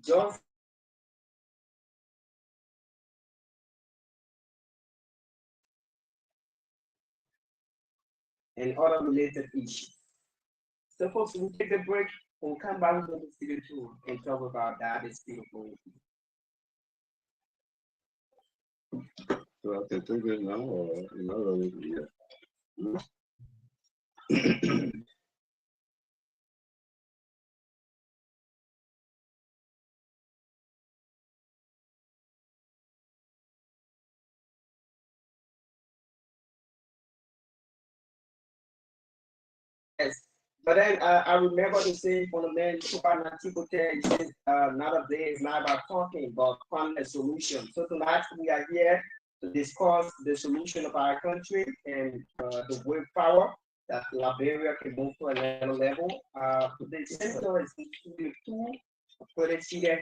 just and other related issues. So, folks, we'll take a break. We'll come back with the studio two and talk about that. It's beautiful. So I can take it now or another yeah. Yes. But then I remember the saying from the man Supernatico he says, nowadays not about talking, but finding a solution. So tonight we are here to discuss the solution of our country and the way forward that Liberia can move to another level. Today's center is in Studio 2, where they see that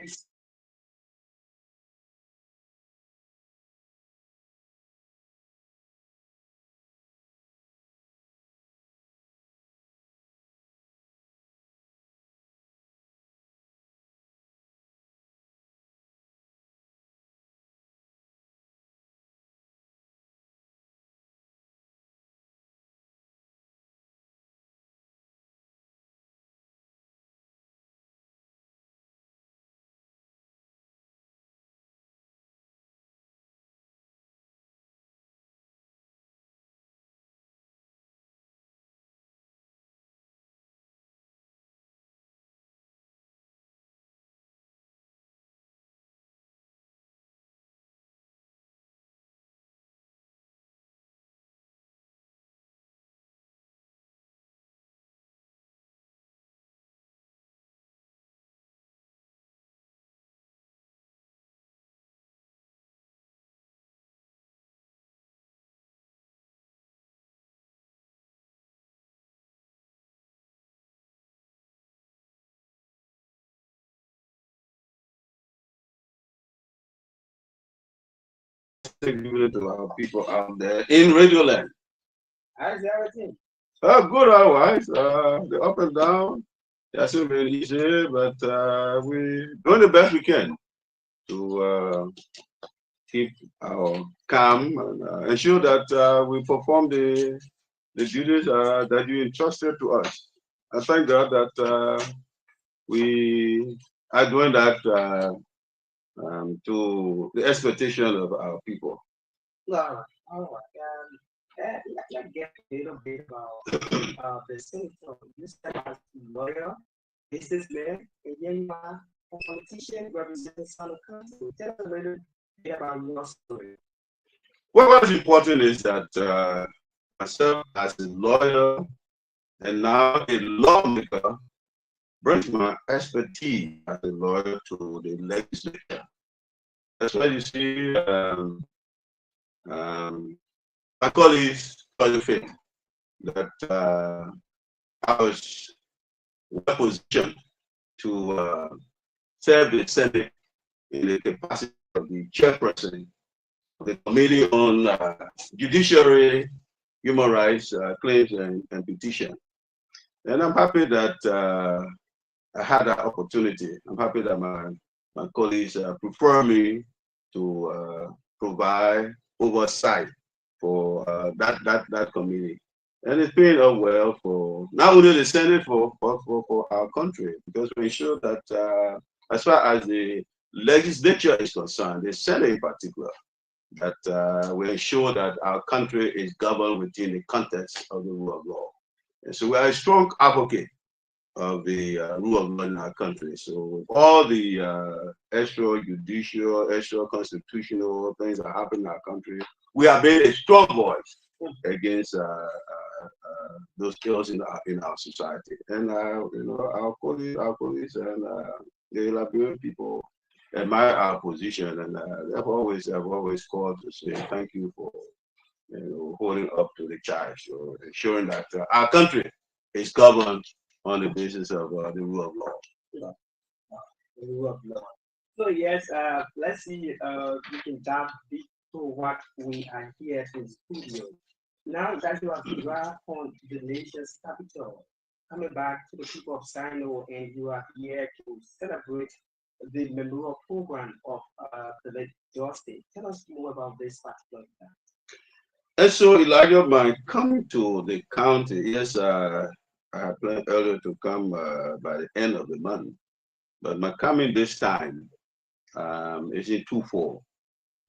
Take it to our people out there in Radio Land. how's everything? Good otherwise. The up and down. It hasn't been easy, but we doing the best we can to keep our calm and ensure that we perform the duties that you entrusted to us. I thank God that we are doing that to the expectation of our people. All right. Let's get a little bit about the senator. You said as a lawyer, businessman, and then you are a politician representing Sano Council. Tell us a little bit about your story. Well, what is important is that myself as a lawyer and now a lawmaker brings my expertise as a lawyer to the legislature. That's why you see my colleagues qualified that I was well positioned to serve the Senate in the capacity of the chairperson of the Committee on Judiciary, Human Rights, Claims, and Petition. And I'm happy that I had that opportunity. I'm happy that my colleagues prefer me to provide oversight for that committee. And it's been well for not only the Senate, for our country, because we ensure that as far as the legislature is concerned, the Senate in particular, that we ensure that our country is governed within the context of the rule of law. And so we are a strong advocate of the rule of law in our country. So with all the extrajudicial, extra constitutional things that happen in our country, we have been a strong voice against those ills in our society. And our police, and the Liberian people admire our position, and have always called to say thank you for holding up to the charge, or ensuring that our country is governed on the basis of the rule of law. Yeah, the rule of law. So yes, let's see. We can dive deep to what we are here in studio. Now that you have arrived on the nation's capital, coming back to the people of Sino, and you are here to celebrate the memorial program of the justice. Tell us more about this particular event. And so, Elijah, my coming to the county, yes, I had planned earlier to come by the end of the month, but my coming this time is in twofold.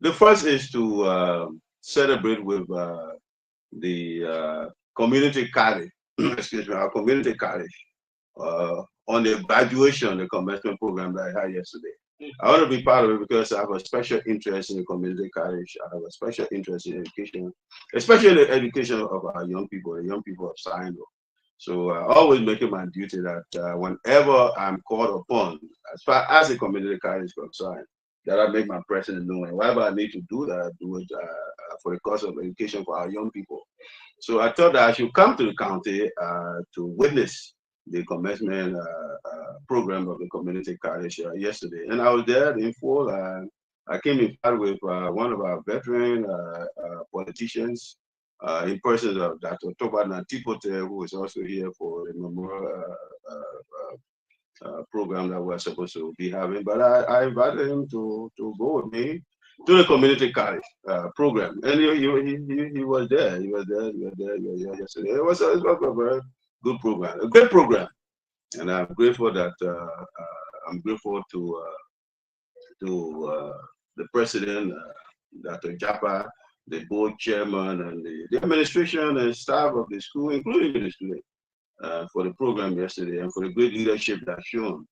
The first is to celebrate with the community college, excuse me, our community college on the graduation, the commencement program that I had yesterday. I want to be part of it because I have a special interest in the community college. I have a special interest in education, especially the education of our young people, the young people of Sino. So I always make it my duty that whenever I'm called upon, as far as the community college is concerned, that I make my presence known. And whatever I need to do, that I do it for the cause of education for our young people. So I thought that I should come to the county to witness the commencement program of the community college yesterday. And I was there in full. I came in part with one of our veteran politicians, in person of Dr. Toba Natipote, who is also here for the memorial program that we're supposed to be having. But I invited him to go with me to the community college program. And he was there. He was there. He was there. He was there yesterday. It was a very good program, a great program. And I'm grateful that I'm grateful to the president, Dr. Japa, the board chairman, and the administration and staff of the school, including the students, for the program yesterday and for the great leadership that's shown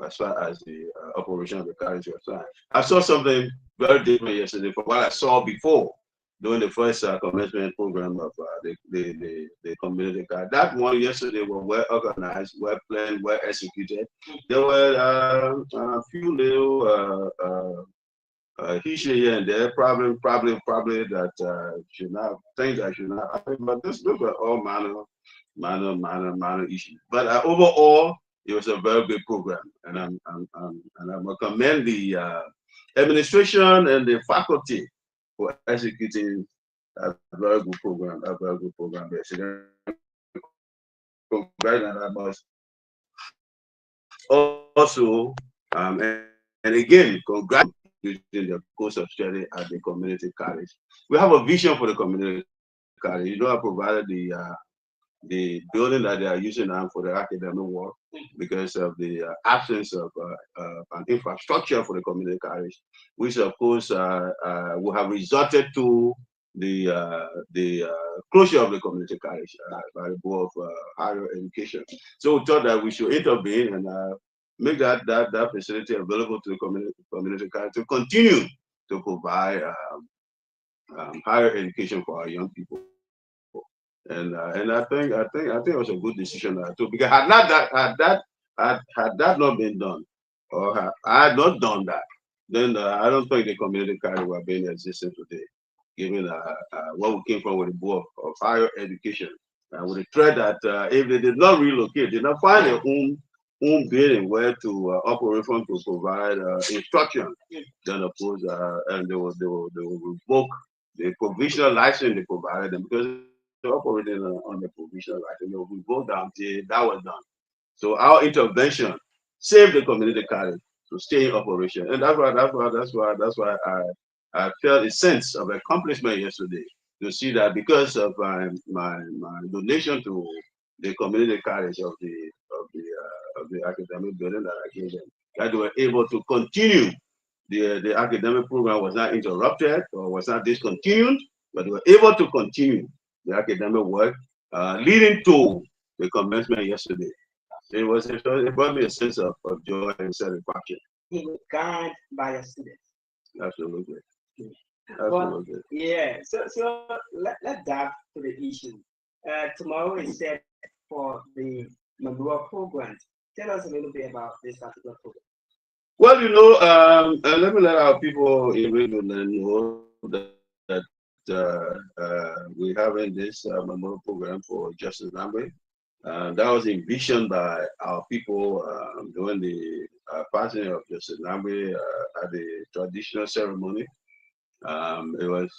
as far as the operation of the college was concerned. I saw something very different yesterday from what I saw before during the first commencement program of the community college. That one yesterday was well organized, well planned, well executed. There were a few little here and there, probably that should not things that should not happen. But those were all minor issues. But overall, it was a very good program, and I'm gonna commend the administration and the faculty for executing a very good program. A very good program. Yes, and I must also and again congratulate using the course of study at the community college. We have a vision for the community college. You know, I provided the building that they are using now for the academic work because of the absence of an infrastructure for the community college, which of course will have resulted to the closure of the community college by the Board of Higher Education. So we thought that we should intervene and make that facility available to the community college to continue to provide higher education for our young people. And I think it was a good decision too, because had that not been done, or I had not done that, then I don't think the community college would have been existing today, given what we came from with the Board of Higher Education, with the threat that if they did not relocate, did not find a home building where to operate from to provide instruction, then of course, and they will revoke the provisional license they provided them because they operated on the provisional license. They will revoke that until that was done. So our intervention saved the community college to stay in operation, and that's why I felt a sense of accomplishment yesterday to see that because of my donation to the community college of the academic building that I gave them, that they were able to continue. The academic program was not interrupted or was not discontinued, but they were able to continue the academic work, leading to the commencement yesterday. It brought me a sense of joy and satisfaction. He was guided by your students. Absolutely. Well, yeah. So let's dive to the issue. Tomorrow is set for the memorial program. Tell us a little bit about this particular program. Well, you know, let me let our people in Richmond know that we're having this memorial program for Justice Nagbe. That was envisioned by our people during the passing of Justice Nagbe at the traditional ceremony. It was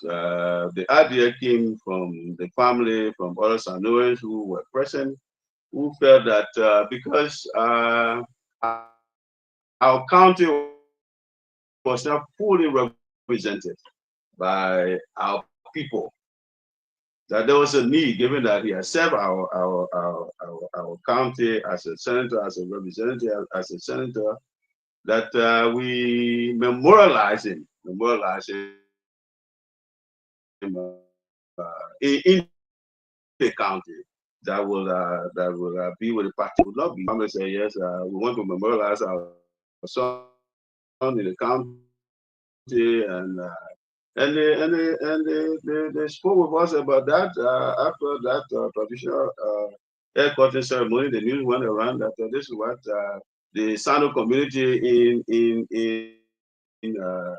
the idea came from the family, from other SINOE'S who were present, who felt that because our county was not fully represented by our people. That there was a need, given that he has served our county as a senator, as a representative, as a senator, that we memorialize him in the county. That will be with the party. Would not be. Family say yes. We want to memorialize our son in the county, and they spoke with us about that after that traditional headquarters ceremony. The news went around that this is what the Sano community in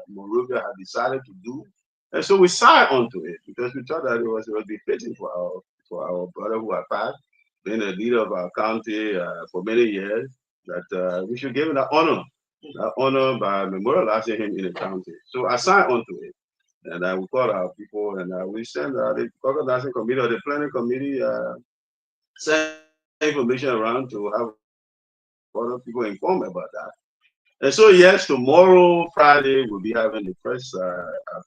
Monrovia had decided to do, and so we signed onto it because we thought that it would be fitting for our brother who had passed, being a leader of our county for many years, that we should give him that honor by memorializing him in the county. So I signed onto it. And we called our people, and we sent the organizing committee or the planning committee send information around to have other people informed about that. And so, yes, tomorrow, Friday, we'll be having the first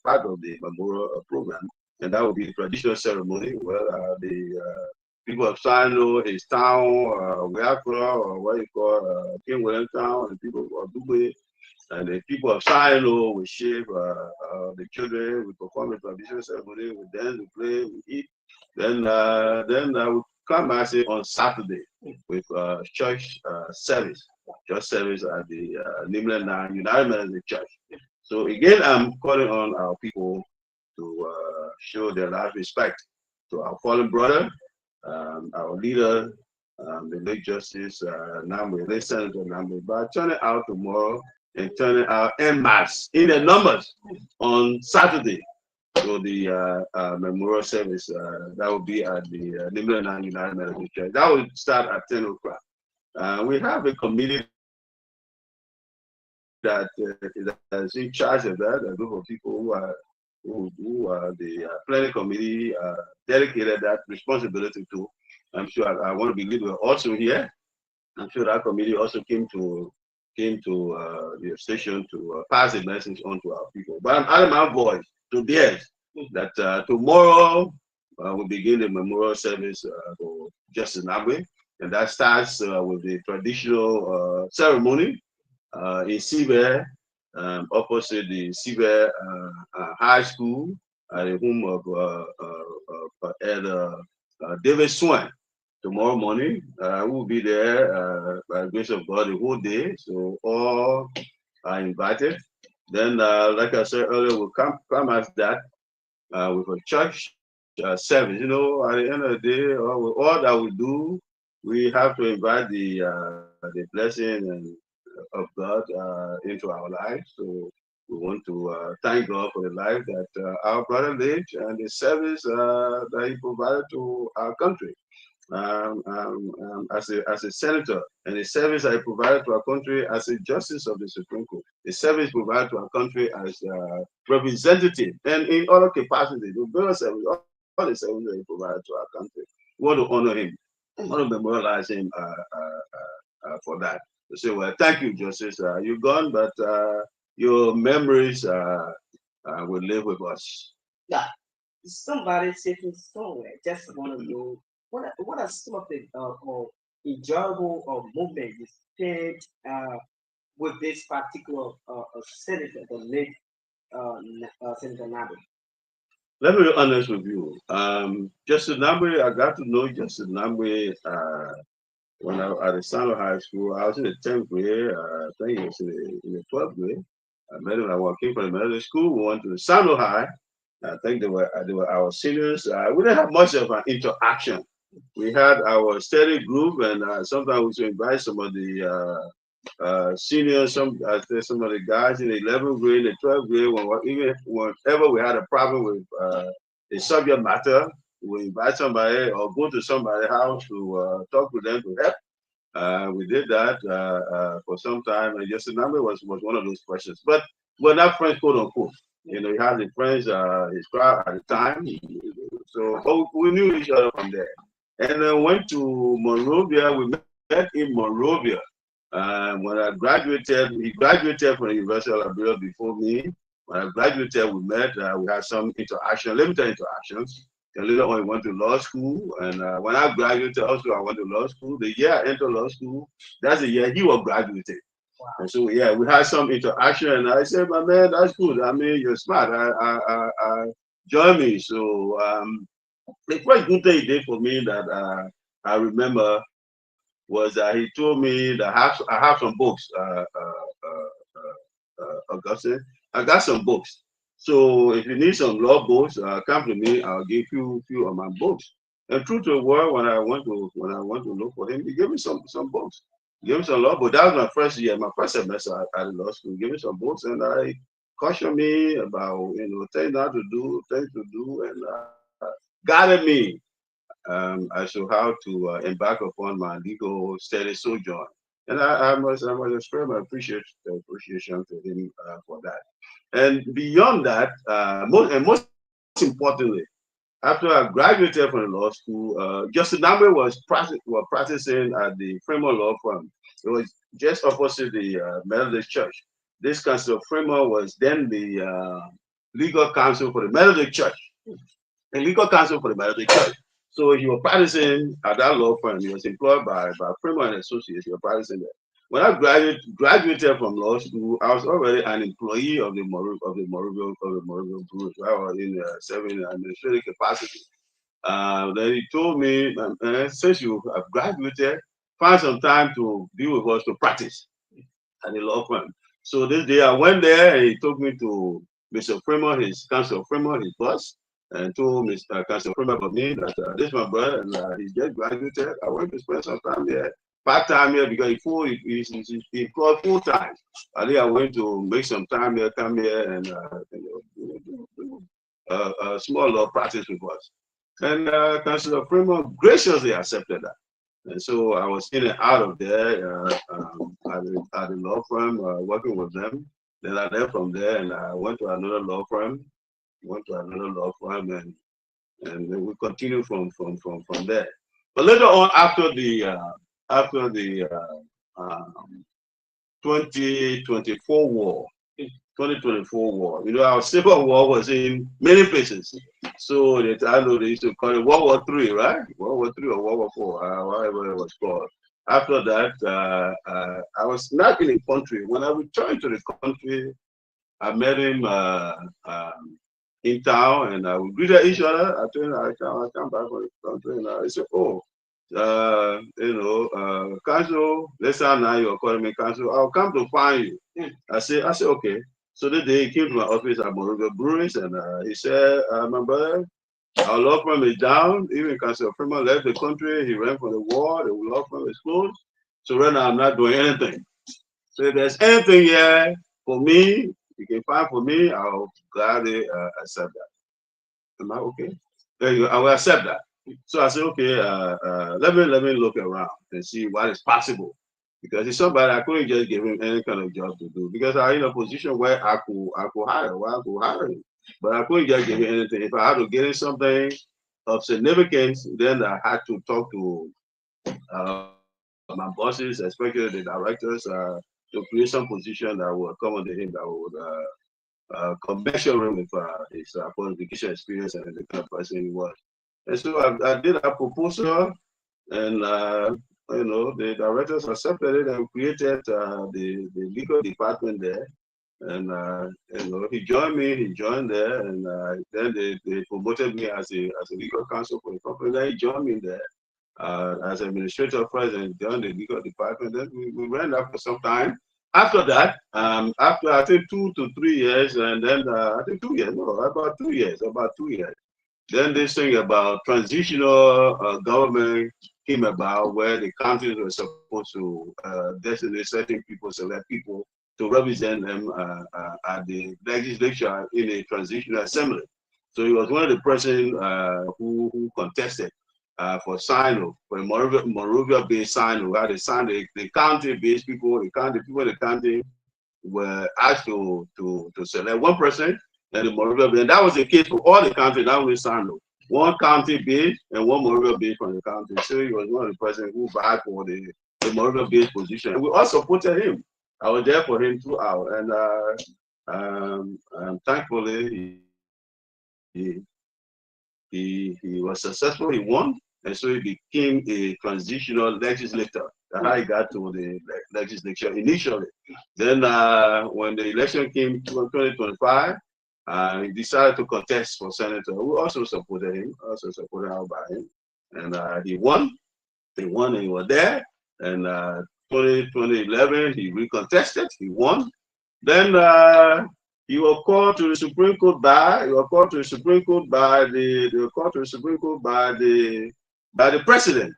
part of the memorial program, and that will be a traditional ceremony where the people of Sino, his town, Weakra, or what you call King William Town, and people of Dubai, and the people of Sino will shave the children, we perform a traditional ceremony, we dance, we play, we eat. Then we come back on Saturday with church service at the Nyenetue United Methodist Church. So again, I'm calling on our people to show their last respect to our fallen brother, our leader, the late Justice Nagbe, late Senator Nagbe, by turning out tomorrow and turning out en masse in the numbers on Saturday. So the memorial service that will be at the Nyenetue United Methodist Church. That will start at 10 o'clock. We have a committee that is in charge of that, a group of people who are the planning committee dedicated that responsibility to. I'm sure I want to believe we're also here. I'm sure that committee also came to the station to pass the message on to our people. But I'm adding my voice to theirs that tomorrow we'll begin the memorial service for Justice Nagbe, and that starts with the traditional ceremony in Cllr, opposite the Cllr High School, at the home of Elder David Swan. Tomorrow morning, we will be there by the grace of God the whole day. So all are invited. Then, like I said earlier, we'll come as that with a church service. You know, at the end of the day, all that we do, we have to invite the blessing and of God into our lives. So we want to thank God for the life that our brother lived and the service that he provided to our country. As a senator, and the service I provided to our country as a justice of the Supreme Court, the service provided to our country as a representative, and in other capacities, the various service, all the services that he provided to our country. We want to honor him, we want to memorialize him for that. To say, well, thank you, Justice. You're gone, but your memories will live with us. Yeah, somebody sitting somewhere just want to know what are some of the enjoyable movement you spent with this particular senator, the late Senator Nagbe? Let me be honest with you. Justice Nagbe, I got to know Justice Nagbe when I was at the Sano High School. I was in the 10th grade. I think it was in the 12th grade. I met him. I came from the middle school. We went to the Sano High. I think they were our seniors. We didn't have much of an interaction. We had our study group, and sometimes we would invite some of the seniors, some of the guys in the 11th grade, the 12th grade, whenever we had a problem with a subject matter, we invite somebody or go to somebody's house to talk to them to help. We did that for some time, and Justice Nagbe was one of those questions. But we're not friends, quote unquote. You know, he had his friends, his crowd at the time. So but we knew each other from there. And then went to Monrovia. We met in Monrovia. When I graduated, he graduated from the University of Liberia before me. When I graduated, we met. We had some interaction, limited interactions. And later on, he went to law school. And when I graduated, also I went to law school. The year I entered law school, that's the year he was graduated. Wow. And so yeah, we had some interaction. And I said, "My man, that's good. I mean, you're smart. Join me." So the first good thing he did for me that I remember was that he told me that I have some books, Augustine. I got some books. So if you need some law books, come to me. I'll give you a few of my books. And true to the word, when I went to look for him, he gave me some books. He gave me some law books. That was my first year, my first semester at law school. He gave me some books, and I cautioned me about things not to do, and guided me as to how to embark upon my legal study sojourn. And I must express my appreciation to him for that. And beyond that, most importantly, after I graduated from the law school, Justice Nagbe was practicing at the Fremont Law Firm. It was just opposite the Methodist Church. This counsel Fremont was then the legal counsel for the Methodist Church. The legal counsel for the Methodist Church. So he was practicing at that law firm. He was employed by Fremont and Associates. He was practicing there. When I graduated from law school, I was already an employee of the Morovia Group. I was in serving administrative capacity. Then he told me, since you have graduated, find some time to be with us to practice at the law firm. So this day I went there and he took me to Mr. Fremont, his counsel Fremont, his boss, and told Mr. Counsel Fremont about me that this is my brother and he just graduated. I want to spend some time here, part-time here, because he employed full-time. I think I went to make some time here, come here and do a small law practice with us. And Councilor Fremont graciously accepted that. And so I was in and out of there at the law firm, working with them. Then I left from there and I went to another law firm. And then we continued from there. But later on, after the 2024 war, our civil war was in many places. So I know they used to call it World War III, right? World War III or World War IV, whatever it was called. After that, I was not in the country. When I returned to the country, I met him in town, and we greeted each other. I told him I come back from the country, and I said, "Oh, Council, let's say now you're calling me Council. I'll come to find you." I said, okay. So the day he came to my office at Morovia Breweries, and he said, "My brother, our law firm is down. Even Council Fremont left the country. He ran from the war. The law firm is closed. So right now I'm not doing anything. So if there's anything here for me, you can find for me, I'll gladly accept that." Am I okay? There you go. I will accept that. So I said, okay, let me look around and see what is possible. Because it's somebody I couldn't just give him any kind of job to do. Because I'm in a position where I could hire him. But I couldn't just give him anything. If I had to get him something of significance, then I had to talk to my bosses, especially the directors, to create some position that would accommodate him, that would commensurate with his qualification experience and the kind of person he was. And so I did a proposal, and the directors accepted it and created the legal department there. And he joined me. He joined there, and then they promoted me as a legal counsel for the company. Then he joined me there as administrator president, joined the legal department. Then we ran that for some time. After that, after I think 2 to 3 years, and then I think 2 years, no, about 2 years. Then this thing about transitional government came about, where the countries were supposed to designate certain people, select people to represent them at the legislature in a transitional assembly. So he was one of the persons who contested for SINOE, for the Morovia-based SINOE, where they signed the county-based people, the county were asked to select one person. And the Morovia, and that was the case for all the counties, not only SINOE. One county based and one Morovia based from the county. So he was one of the persons who vied for the a Morelos-based position. And we all supported him. I was there for him throughout, and thankfully he was successful. He won, and so he became a transitional legislator. That's how he got to the legislature initially. Then, when the election came to 2025, he decided to contest for senator. We also supported him, by him, and he won. He won, and he was there. And 2011, he recontested. He won. Then he was called to the Supreme Court by the president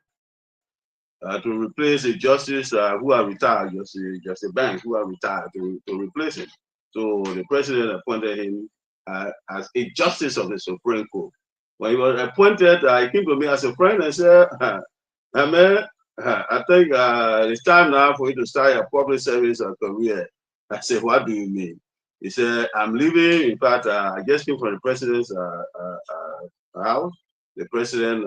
to replace a justice who are retired, Justice Banks, who are retired, to replace him. So the president appointed him as a justice of the Supreme Court. When he was appointed, he came to me as a friend and said, man, I think it's time now for you to start your public service career. I said, what do you mean? He said, I'm leaving. In fact, I just came from the president's house. The president,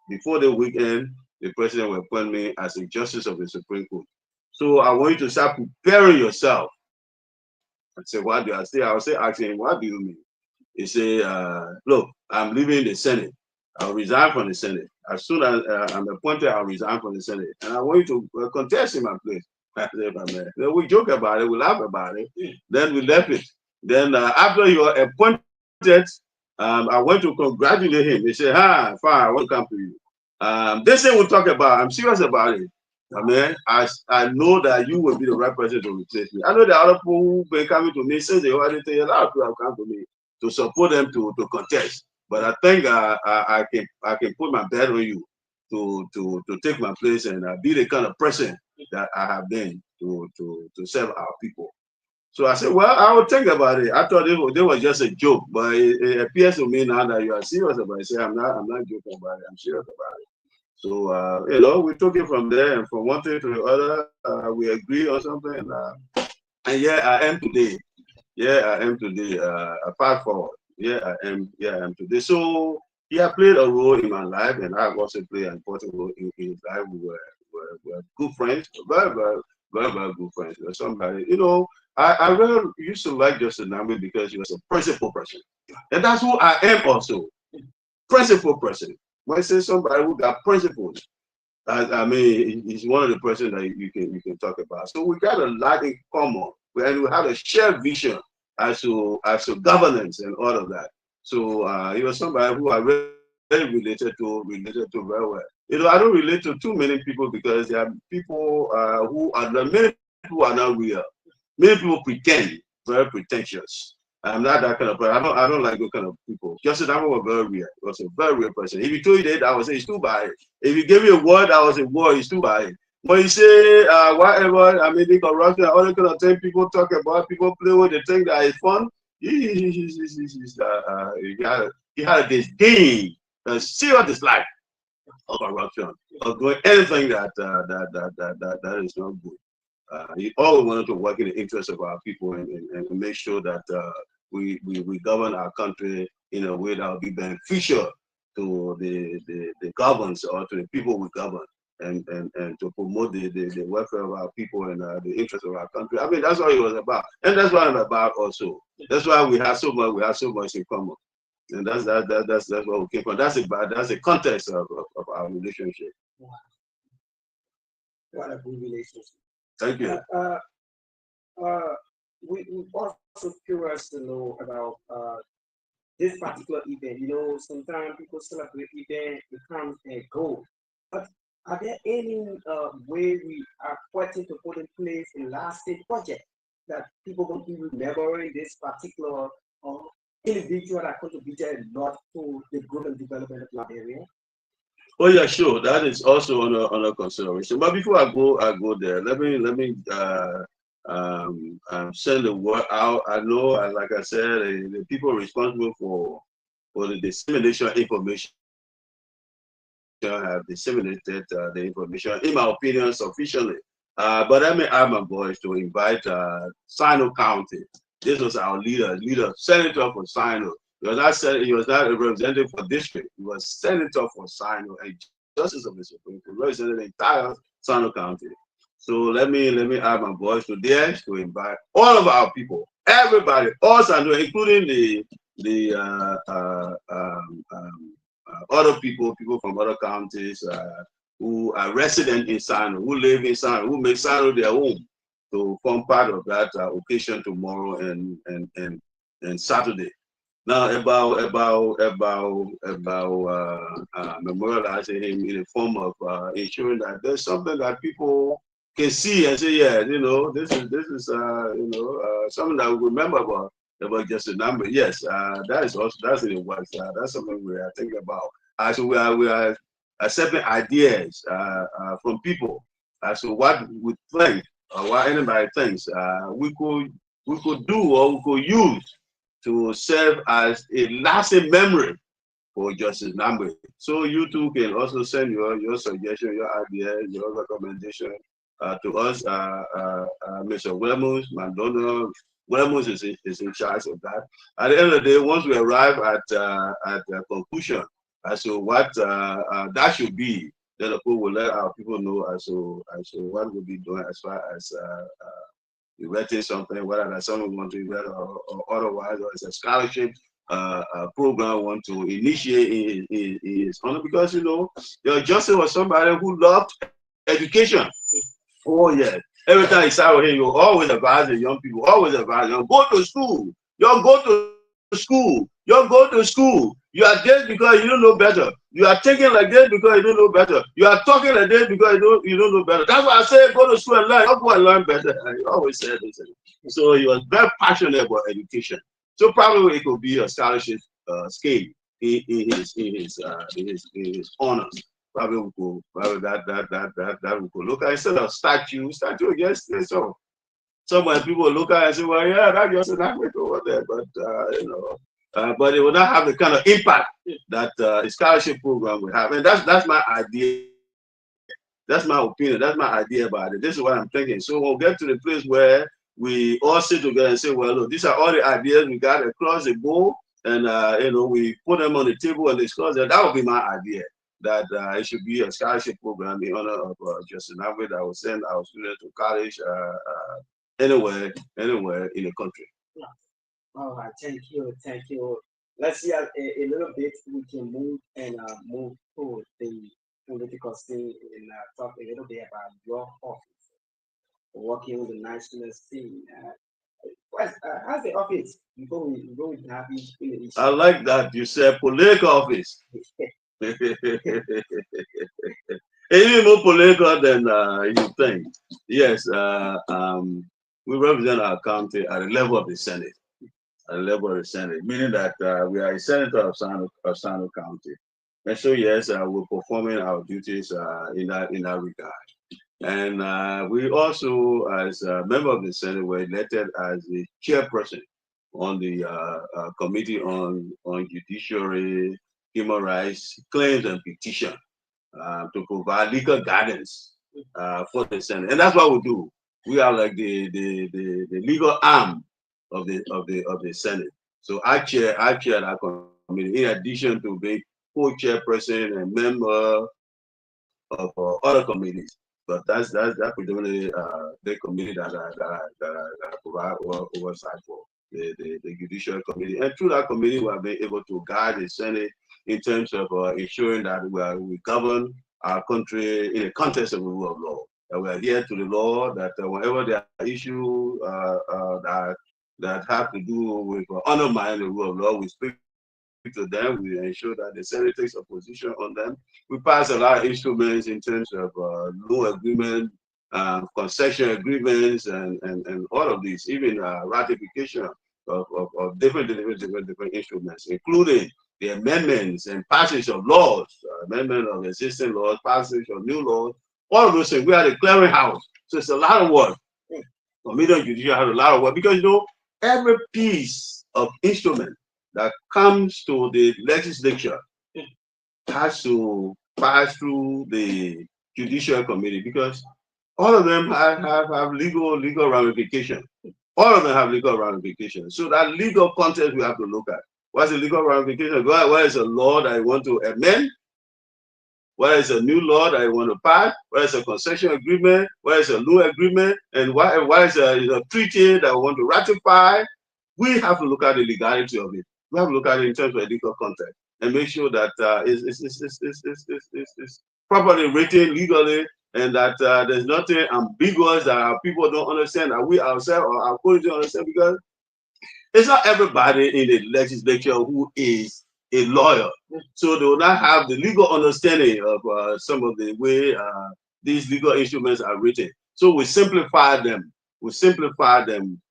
before the weekend, the president will appoint me as a justice of the Supreme Court. So I want you to start preparing yourself. I said, what do I say? I was asking him, what do you mean? He said, look, I'm leaving the Senate. I'll resign from the Senate. As soon as I'm appointed, I'll resign from the Senate. And I want you to contest in my place. I said, man. Then we joke about it, we laugh about it. Then we left it. Then after you were appointed, I went to congratulate him. He said, fine, I want to come to you. This thing we'll talk about, I'm serious about it. I mean, I know that you will be the right person to replace me. I know that other people who've been coming to me since they already tell you, a lot of people have come to me to support them to contest. But I think I can put my bet on you to take my place and be the kind of person that I have been to serve our people. So I said, well, I will think about it. I thought it was just a joke, but it appears to me now that you are serious about it. I say, I'm not joking about it. I'm serious about it. So we took it from there, and from one thing to the other, we agreed on something, and I am today. Apart from I am today. So he had played a role in my life, and I have also played an important role in his life. We were good friends, very, very, very, very good friends. Somebody, I really used to like Justice Nagbe because he was a principled person, and that's who I am also, principled person. When I say somebody who got principles, I mean, he's one of the persons that you can talk about. So we got a lot in common, and we have a shared vision as to governance and all of that. So he was somebody who I really related to very well. I don't relate to too many people because there are people many people are not real. Many people pretend, very pretentious. I'm not that kind of person. I don't like those kind of people. Justice Nagbe was very real. He was a very real person. If he told you that, I would say he stood by it. If he gave me a word, I was a word, he stood by it. When you say whatever, I mean, the corruption, all the kind of things people talk about, people play with, they think that it's fun. He had a disdain, a serious dislike of corruption, of doing anything that is not good. He always wanted to work in the interest of our people and make sure that we govern our country in a way that will be beneficial to the governments or to the people we govern, and to promote the welfare of our people and the interest of our country. I mean, that's what it was about, and that's what I'm about also. That's why we have so much in common, and that's what we came from. That's the context of our relationship. Wow. What a good relationship. Thank you. We also curious to know about this particular event. Sometimes people celebrate event, it comes and goes. But are there any way we are pointing to put in place a lasting project that people will be remembering this particular individual that contributed a lot to the growth and development of that area? Oh yeah, sure. That is also under consideration. But before I go there, let me send the word out. I know, like I said, the people responsible for the dissemination of information have disseminated the information, in my opinion, sufficiently. But I may add my voice to invite SINOE County. This was our leader, senator for SINOE. He was not a representative for district. He was senator for SINOE, a justice of the Supreme Court, representing the entire Sano County. So let me add my voice to theirs to invite all of our people, everybody, all Sano, including the other people from other counties who are resident in Sano, who live in Sano, who make Sano their home, to form part of that occasion tomorrow and Saturday. Now about memorializing him in the form of ensuring that there's something that people can see and say, yeah, this is something that we remember about Justice Nagbe. Yes, that is also, that's in the works. That's something we are thinking about. So we are accepting ideas from people as to what we think or what anybody thinks we could do or we could use to serve as a lasting memory for Justice Nagbe. So you too can also send your suggestion, your idea, your recommendation to us. Mr. Wilmus, Mandona Wilmus is in charge of that. At the end of the day, once we arrive at the conclusion as to what that should be, then the will let our people know as to what we'll be doing as far as erecting something, whether that's something we want to erect or otherwise, or it's a scholarship program want to initiate in his honor, because your Justice was somebody who loved education. Oh yeah. Every time you start with him, you always advise the young people, always advise them, go to school. You go to school. You go to school. You are this because you don't know better. You are thinking like this because you don't know better. You are talking like this because you don't know better. That's why I say go to school and learn. Don't go and learn better. I always say this. So he was very passionate about education. So probably it could be a scholarship scheme in his honors. Probably we could that we could look at instead of statue. Yes, so when people look at it and say, well, yeah, that just an average over there, but but it will not have the kind of impact that a scholarship program would have. And that's my idea. That's my opinion. That's my idea about it. This is what I'm thinking. So we'll get to the place where we all sit together and say, well, look, these are all the ideas we got across the board, and we put them on the table and discuss them. That would be my idea. That it should be a scholarship program in honor of Justice Nagbe that will send our students to college anywhere in the country. Yeah. All right, thank you. Let's see a little bit. We can move move to the political scene and talk a little bit about your office, working with the national scene. How's the office? Before we go into happy finish. I like that you said political office. Even more political than you think. Yes, we represent our county at the level of the Senate. At the level of the Senate, meaning that we are a senator of Sano County. And so yes, we're performing our duties in that regard. And we also, as a member of the Senate, were elected as the chairperson on the Committee on Judiciary, Human Rights, Claims and Petition to provide legal guidance for the Senate. And that's what we do. We are like the legal arm of the Senate. So I chair that committee, in addition to being co-chairperson and member of other committees. But that's predominantly the committee that I provide oversight for, the judicial committee. And through that committee, we have been able to guide the Senate in terms of ensuring that we govern our country in the context of the rule of law. That we adhere to the law, that whenever there are issues that have to do with undermining the rule of law, we speak to them, we ensure that the Senate takes a position on them. We pass a lot of instruments in terms of loan agreement, concession agreements, and all of these, even ratification of different instruments, including the amendments and passage of laws, amendment of existing laws, passage of new laws, all of those things. We are the clearinghouse. So it's a lot of work. Committee on Judicial has a lot of work because every piece of instrument that comes to the legislature has to pass through the Judicial Committee because all of them have legal ramifications. All of them have legal ramifications. So that legal context we have to look at. What's the legal ramification? What is a law that I want to amend? whether it's a new law that you want to pass, whether it's a concession agreement, whether it's a loan agreement, and whether it's a treaty that we want to ratify. We have to look at the legality of it. We have to look at it in terms of legal context and make sure that it's properly written legally, and that there's nothing ambiguous that our people don't understand, that we ourselves or our colleagues don't understand, because it's not everybody in the legislature who is a lawyer. So they will not have the legal understanding of some of the way these legal instruments are written. So we simplify them. We simplify them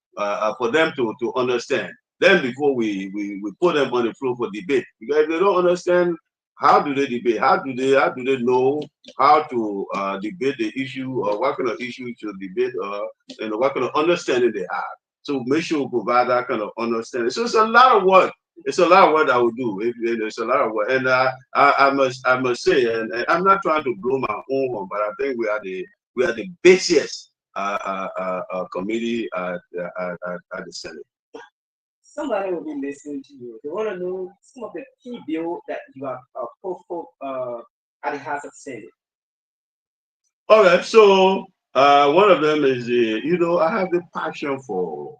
for them to understand. Then before we put them on the floor for debate, because if they don't understand, how do they debate? How do they know how to debate the issue, or what kind of issue to debate, and what kind of understanding they have? So make sure we provide that kind of understanding. So it's a lot of work. It's a lot of work that we do. It's a lot of work, and I must say, and I'm not trying to blow my own horn, but I think we are the busiest committee at the Senate. Somebody will be listening to you. They want to know some of the key bills that you have put forth at the House of Senate. All right, so one of them is I have the passion for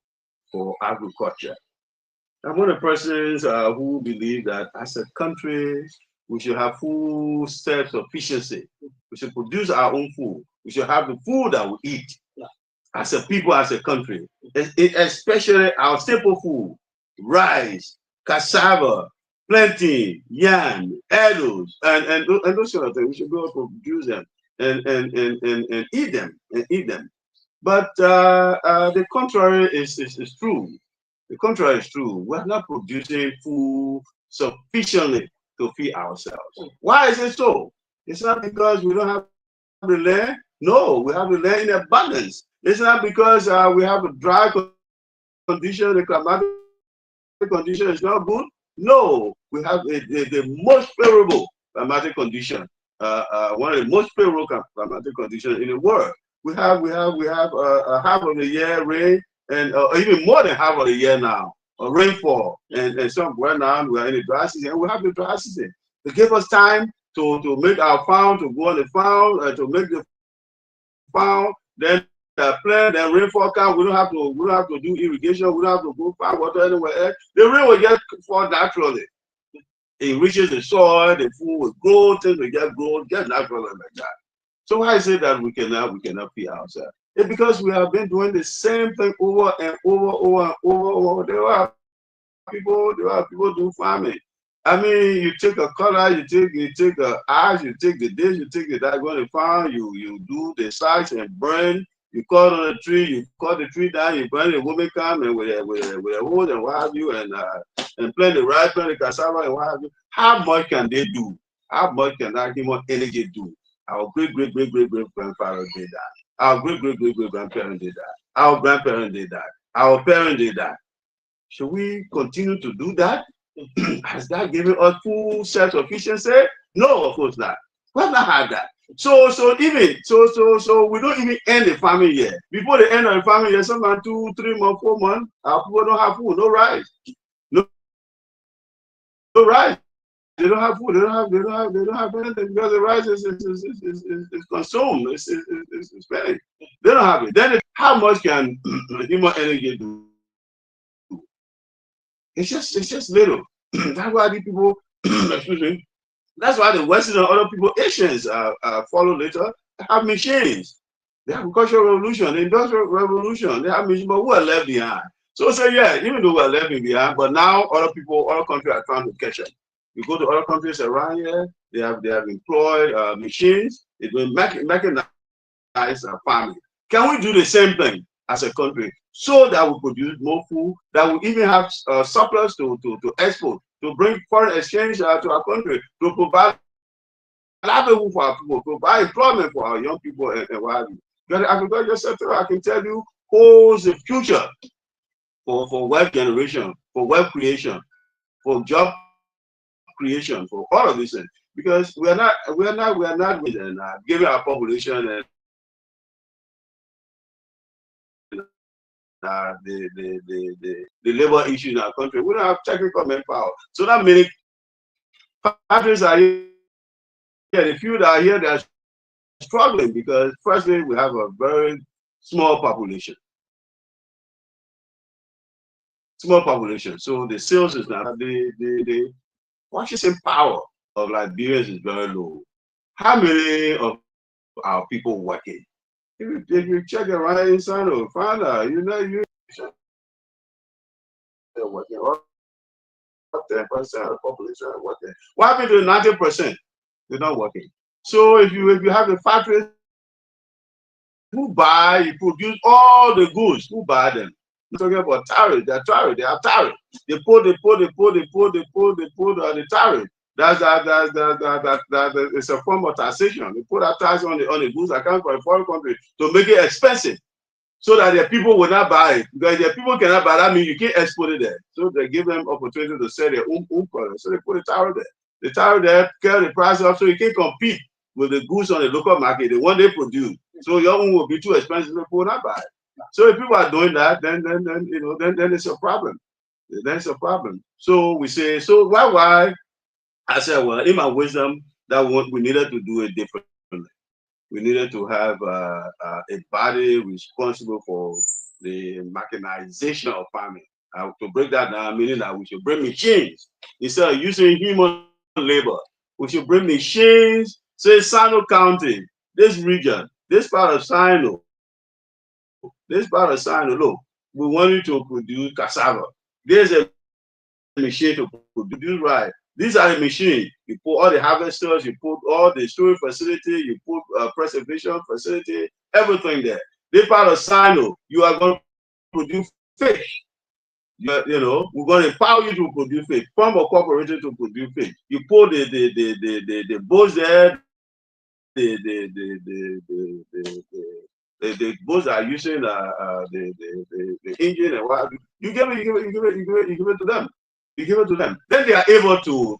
agriculture. I'm one of the persons who believe that as a country, we should have food self-sufficiency. We should produce our own food. We should have the food that we eat as a people, as a country, especially our staple food: rice, cassava, plantain, yam, edibles, and those sort of things. We should be able to produce them and eat them. But the contrary is true. The contrary is true. We're not producing food sufficiently to feed ourselves. Why is it so? It's not because we don't have the land. No, we have the land in abundance. It's not because we have a dry condition, the climatic condition is not good. No, we have the most favorable climatic condition, one of the most favorable climatic conditions in the world. We have half of the year rain, and even more than half of the year now, rainfall, and somewhere now we are in the dry season, and we have the dry season. To give us time to make our farm, to go on the farm, to make the farm, then plant, then rainfall come. We don't have to do irrigation. We don't have to go find water anywhere else. The rain will just fall naturally. It reaches the soil, the food will grow, things will just grow, just naturally like that. So why is it that we cannot feed ourselves? It's because we have been doing the same thing over and over. There are people do farming. I mean, you take a color, you take a ash, you take the this, you take the that, go to the farm, you do the size and burn. You cut on a tree, you cut the tree down, you burn. The woman come and with a hose and what have you, and plant the rice, plant the cassava and what have you. How much can they do? How much can that human energy do? Our great grandfather did that. Our great grandparents did that. Our grandparents did that. Our parents did that. Should we continue to do that? Has that given us full self-sufficiency? No, of course not. We have not had that. So we don't even end the farming year. Before the end of the farming year, sometimes 2, 3 months, 4 months, our people don't have food, no rice. No rice. They don't have food. They don't have anything because the rice is consumed. It's spent. They don't have it. Then how much can human energy do? It's just little. That's why the people, excuse me. That's why the Western and other people, Asians, follow later, have machines. The agricultural revolution, the industrial revolution, they have machines, but we are left behind. So yeah, even though we are left behind, but now other countries are trying to catch up. You go to other countries around here, they have employed machines. They've been mechanized farming. Can we do the same thing as a country so that we produce more food, that we even have surplus to export, to bring foreign exchange to our country, to provide livelihood for our people, provide employment for our young people and what have you? The agriculture sector, I can tell you, holds the future for wealth generation, for wealth creation, for job creation, for all of these things. Because we are not giving our population and the labor issue in our country. We don't have technical manpower. So that many factories are Yeah, the few that are here, they are struggling because firstly, we have a very small population. Small population. So the sales is not the purchasing power of Liberians is very low. How many of our people working? If you check around inside or find out, you know, they're working. All 10% of the population are working. What happened to 90%? They're not working. So if you have a factory who buy, you produce all the goods, who buy them? I'm talking about tariff. They are tariff. They put the tariff. That it's a form of taxation. They put a tax on the goods that come from a foreign country to make it expensive, so that the people will not buy it. Because the people cannot buy, that means you can't export it there. So they give them opportunity to sell their own product. So they put a tariff there. The tariff there carry the price up, so you can compete with the goods on the local market, the one they produce. So your own will be too expensive, people will not buy it. So if people are doing that, then it's a problem. Then it's a problem. So we say, so why? I said, well, in my wisdom, that we needed to do it differently. We needed to have a body responsible for the mechanization of farming. To break that down, meaning that we should bring machines instead of using human labor. We should bring machines. Say Sino County, this region, this part of Sino, look, we want you to produce cassava. There's a machine to produce rice. These are the machines. You put all the harvesters, you put all the storage facility, you put preservation facility, everything there. This part of Sino, you are going to produce fish. You know, we're going to empower you to produce fish. Form a corporation to produce fish. You put the boats there, the boats are using the engine and what you give it to them. You give it to them. Then they are able to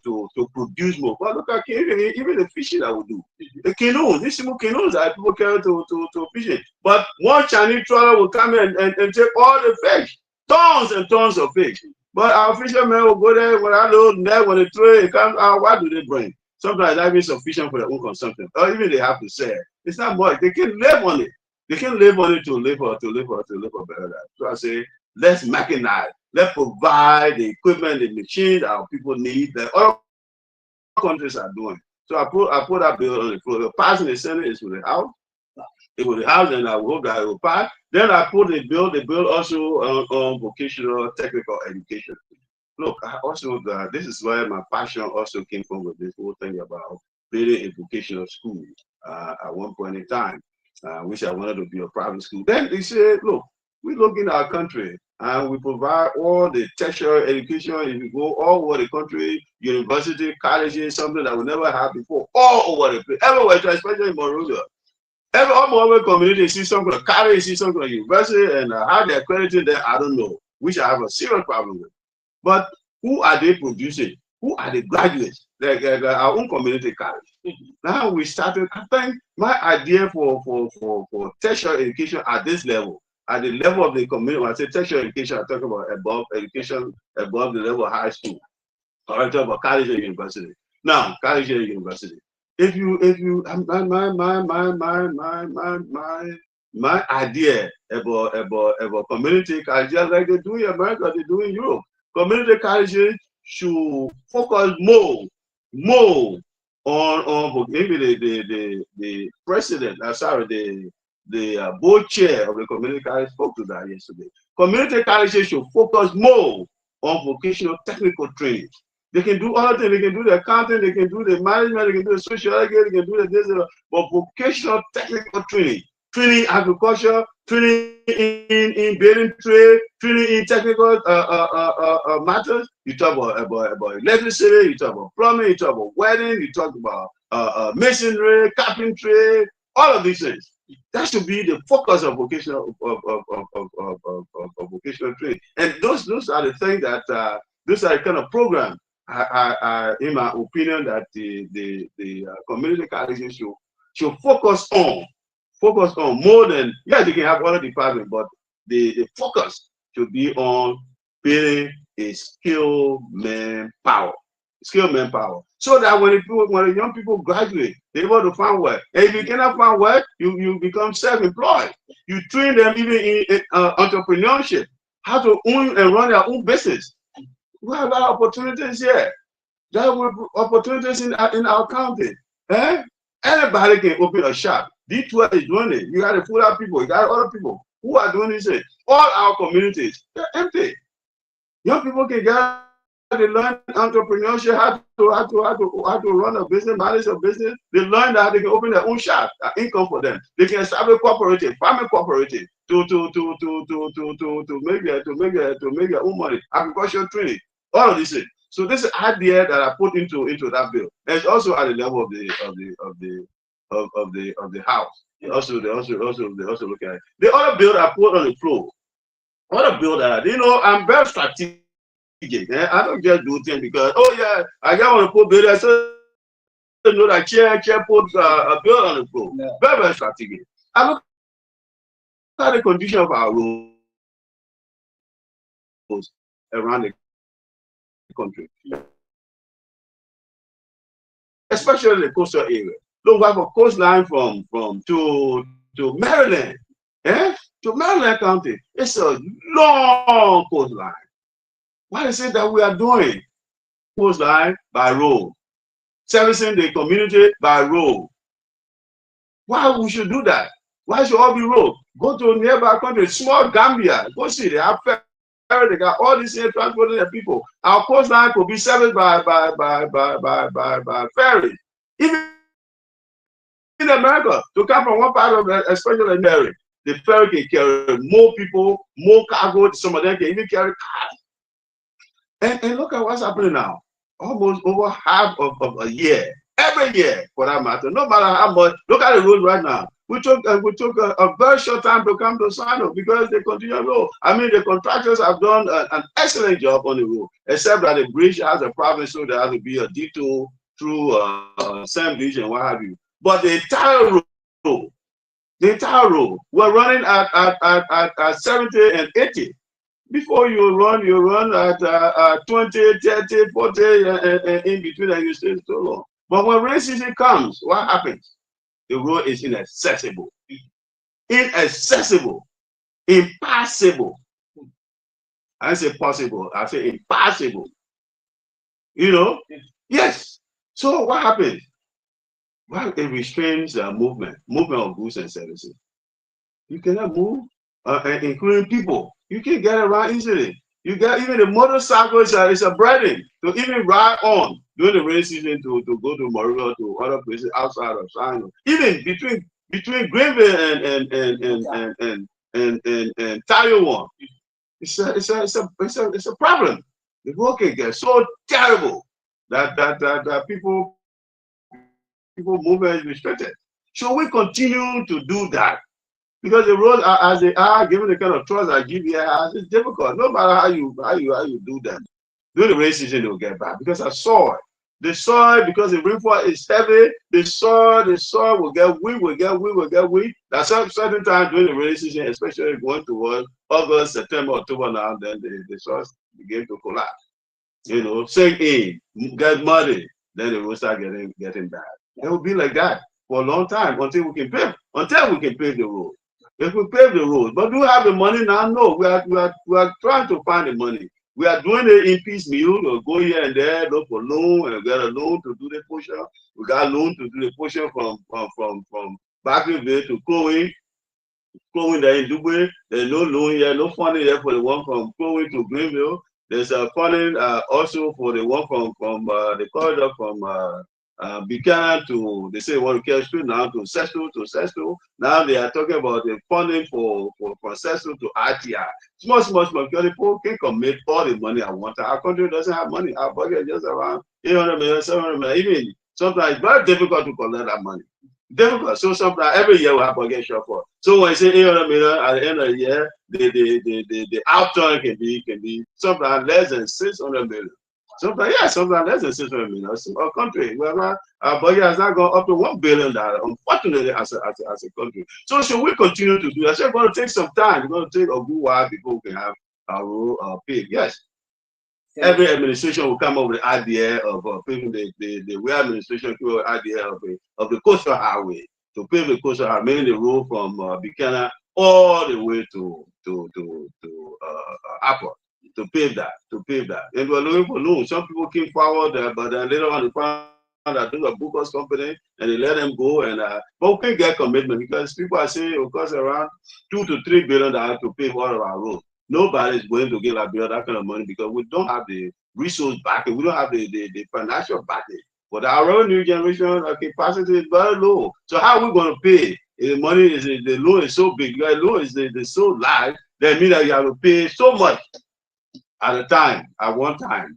produce more. Well, look at even the fishing that we do. The canoes, these small canoes that people carry to fishing. But one Chinese trawler will come in and take all the fish, tons and tons of fish. But our fishermen will go there when I load net, when they throw it comes out, what do they bring? Sometimes that is sufficient for their own consumption. Or even they have to sell. It's not much. They can live on it. They can live on it to live for better life. So I say, let's mechanize. Let's provide the equipment, the machines our people need that other countries are doing. So I put that bill on the floor. The passing the Senate is with the House. It was the House, and I hope that it will pass. Then I put the bill also on vocational technical education. Look, I also this is where my passion also came from with this whole thing about building a vocational school at one point in time, which I wanted to be a private school. Then they said, look, we look in our country and we provide all the tertiary education. If you go all over the country, university, colleges, something that we never had before, all over the place, everywhere, especially in Monrovia. Every community see something like college, see something like university, and how they're accredited there, I don't know, which I have a serious problem with. But who are they producing? Who are the graduates? Like our own community college. Now we started. I think my idea for tertiary education at this level, at the level of the community, when I say tertiary education, I talk about above education, above the level of high school. Or I talk about college and university. Now, college and university. If you my idea about community college, just like they do in America, they do in Europe. Community colleges should focus more on maybe the president, the board chair of the community college spoke to that yesterday. Community colleges should focus more on vocational technical training. They can do other things. They can do the accounting. They can do the management. They can do the social work. They can do the this, but vocational technical training, training agriculture, training in building trade, training in technical matters. You talk about electricity. You talk about plumbing. You talk about welding. You talk about masonry, carpentry, all of these things. That should be the focus of vocational vocational training. And those are the things that those are the kind of programs. In my opinion, that the community colleges should focus on more than, yes, you can have other departments, but the focus should be on building a skilled manpower. skilled manpower, so that when the young people graduate, they're able to find work. And if you cannot find work, you become self-employed. You train them even in entrepreneurship, how to own and run their own business. We have a lot of opportunities here. There are opportunities in our county. Eh? Anybody can open a shop. D12 is doing it. You got the full people, you got other people who are doing this. All our communities, they're empty. Young people can get, they learn entrepreneurship, how to run a business, manage a business. They learn that they can open their own shop, income for them. They can establish cooperative, farming cooperative to make their own money. Agricultural training, all of this. So this is idea that I put into that bill. And it's also at the level of the house. They also look at it. The other bill I put on the floor. Other bill that I'm very strategic. I don't just do things because I just want to put bill. So you know that Chea put a bill on the floor. Yeah. Very, very strategic. I look at the condition of our roads around the country, especially the coastal area. Look, we have a coastline from to Maryland, to Maryland County. It's a long coastline. What is it that we are doing? Coastline by road, servicing the community by road. Why we should do that? Why should all be road? Go to nearby country, small Gambia, go see, they have they got all these here transporting the people. Our coastline could be serviced by ferry. Even in America, to come from one part of especially Mary, the ferry can carry more people, more cargo. Some of them can even carry cars. And look at what's happening now. Almost over half of a year, every year for that matter. No matter how much. Look at the road right now. We took a very short time to come to SINOE because they continue to road. I mean, the contractors have done an excellent job on the road, except that the bridge has a problem, so there has to be a detour through Sam Beach and what have you. But the entire road, we're running at 70 and 80. Before you run at 20, 30, 40, and in between, and you stay so long. But when rain season comes, what happens? The road is inaccessible. Inaccessible. Impassable. I say possible, I say impossible. Yes. So what happens? Well, it restrains movement of goods and services. You cannot move, including people. You can get around easily. You get even the motorcycle is a burden to even ride on during the rain season to go to Moruga, to other places outside of SINOE. Even between Greenville and Taiwan, it's a problem. The road can get so terrible that people movement is restricted. So we continue to do that. Because the roads are as they are, given the kind of trust that GBI has, it's difficult. No matter how you do that. During the rain season, they'll get back. Because of soil. The soil, because the rainfall is heavy, the soil will get weak. At some certain time during the rain season, especially going towards August, September, October now, then the soil begin to collapse. Sink in, get muddy, then the roads start getting bad. It will be like that for a long time until we can pave the road. If we pave the road, but do we have the money now? No, we are trying to find the money. We are doing it in piecemeal. We'll go here and there, look for loan, and get a loan to do the portion. We got a loan to do the portion from Backville to Chloe there in Dubai. There's no loan here, no funding here for the one from Chloe to Greenville. There's a funding also for the one from the corridor from Buchanan to, they say they want to carry street now to Sesto. Now they are talking about the funding for Sesto to RTI. Small, because people can commit all the money I want. Our country doesn't have money. Our budget is just around 800 million, 700 million. Even sometimes it's very difficult to collect that money. Difficult. So sometimes every year we have budget shortfall. So when you say 800 million at the end of the year, the outturn can be sometimes less than 600 million. Sometimes less than 600 million. Our country, our budget has not gone up to $1 billion, unfortunately, as a country. So should we continue to do that? So it's going to take some time. It's going to take a good while before we can have our road paved. Yes. every administration will come up with the idea of paving the way administration came up with the idea of the coastal highway to pave the coastal highway, meaning the road from Buchanan all the way to Apple, to pave that. And we're looking for loans. Some people came forward, but then later on they found that those are Booker's company, and they let them go. And but we can't get commitment because people are saying it will cost around $2 to $3 billion to pave all of our roads. Nobody is going to give Liberia that kind of money because we don't have the resource backing. We don't have the financial backing. But our new generation capacity is very low. So how are we going to pay? The money is the loan is so big. The loan is so large. That means that you have to pay so much at a time, at one time.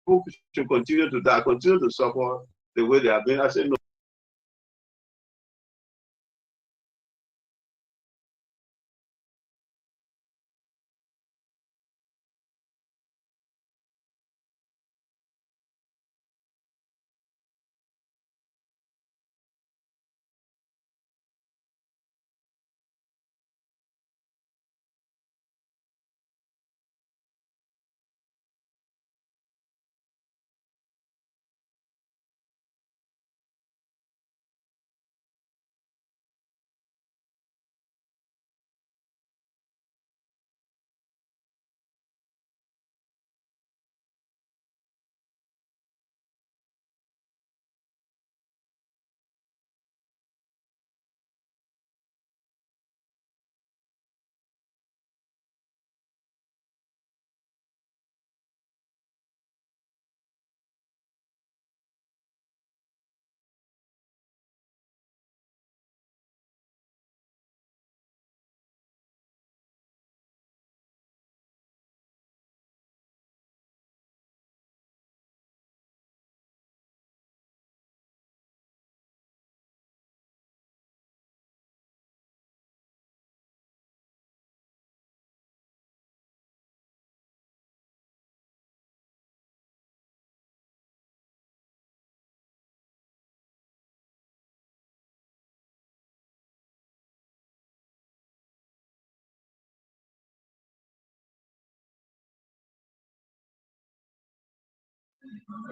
People should continue to die, continue to suffer the way they have been. I said no.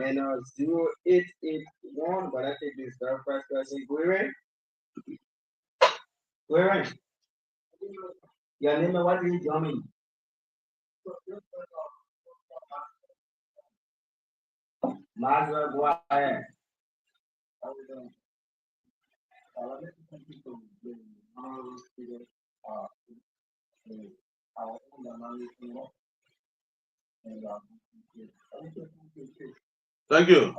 And 0881, but I think this very first person, Boyee. Boyee, your name, what is your name? Margaret, go ahead. Thank you.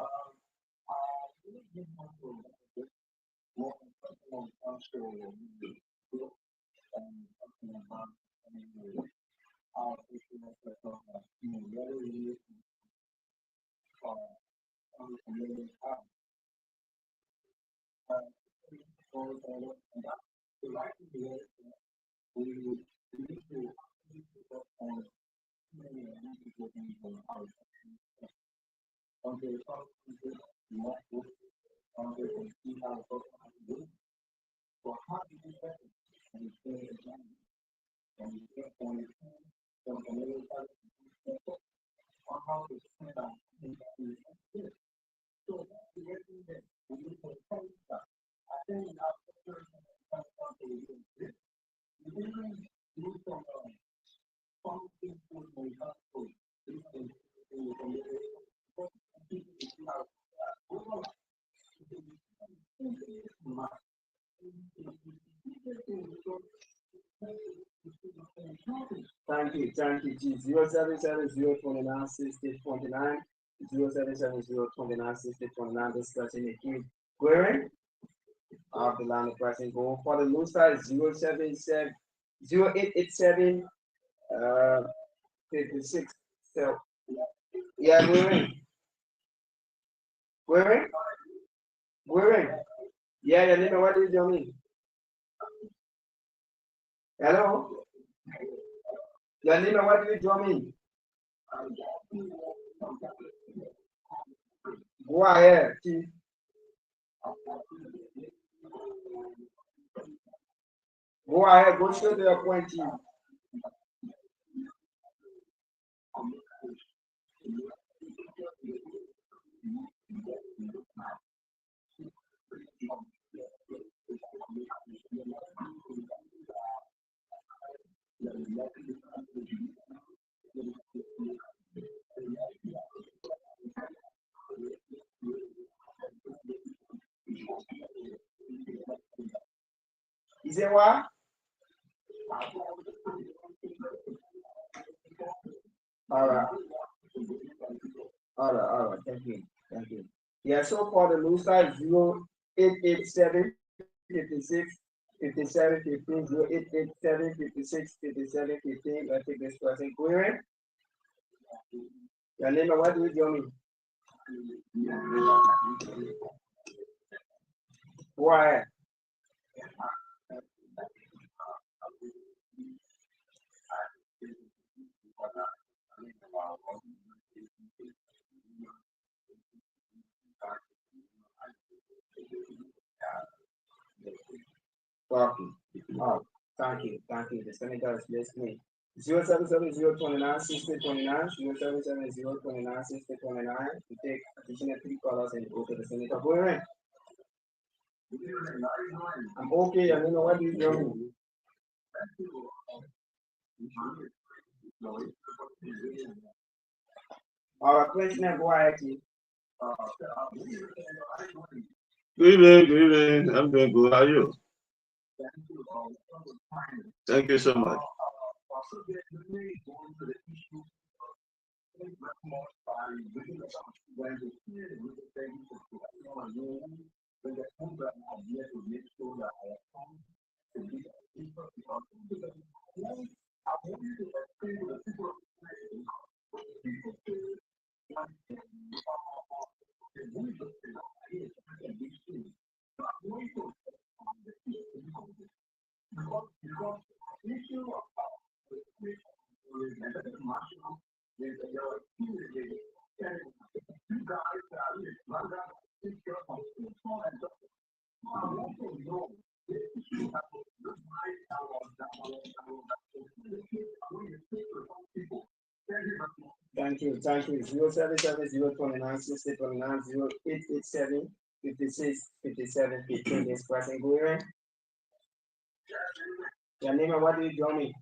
you, G. 077-029-6029, 077-029-6029. This person is keep going. Off the line of pricing go for the loose side 0887 56. So yeah, we're in. Yeah, your name, what is your name? Hello? Your name, what do you do mean? Go ahead, Chief. Go ahead, go straight to your point, Chief. Is it what? All right. All right. Thank you. Yeah, so for the loose side 0887 56 57 15 0887 56 57 15. I take this person query. Your name, what do you do me? Go ahead. Talking. Oh, thank you. The senator is listening. 077-029-6029, 077-029-6029. You take additional 3 colors and go to the senator. Go ahead. I'm okay. I don't know what you're doing. All right, question, go ahead. Good evening. I'm doing good. How are you? Thank you so much. Thank you. 077-029-6029, 0887 56 57 15. This person go ahead. Your name and what do you do me?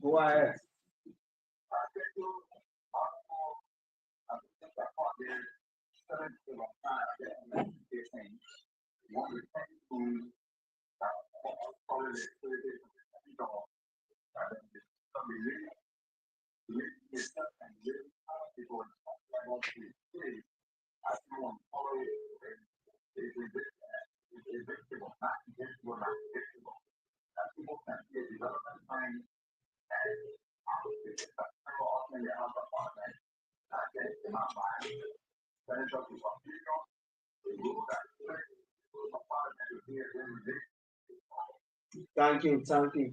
Go ahead. Thank you,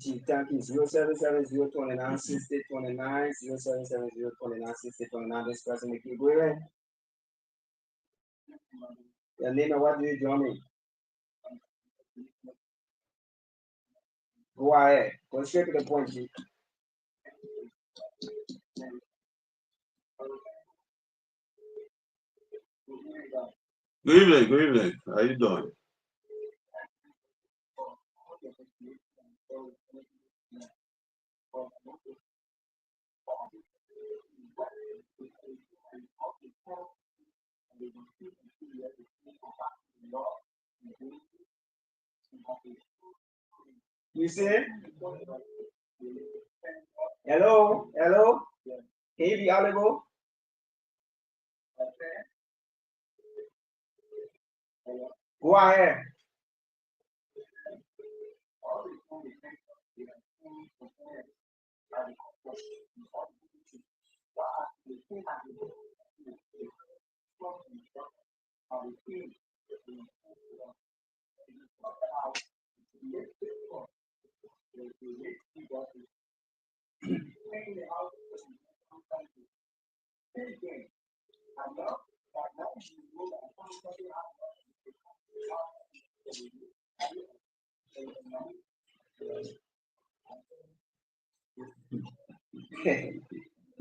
Chief. Thank you. 077-029-6029, 077-029-6029. This person will keep going. Your name and what do you do me? Go ahead. Go straight to the point, Chief. Good evening. How you doing? You see? Hello? Hello? Can you be audible? Go ahead.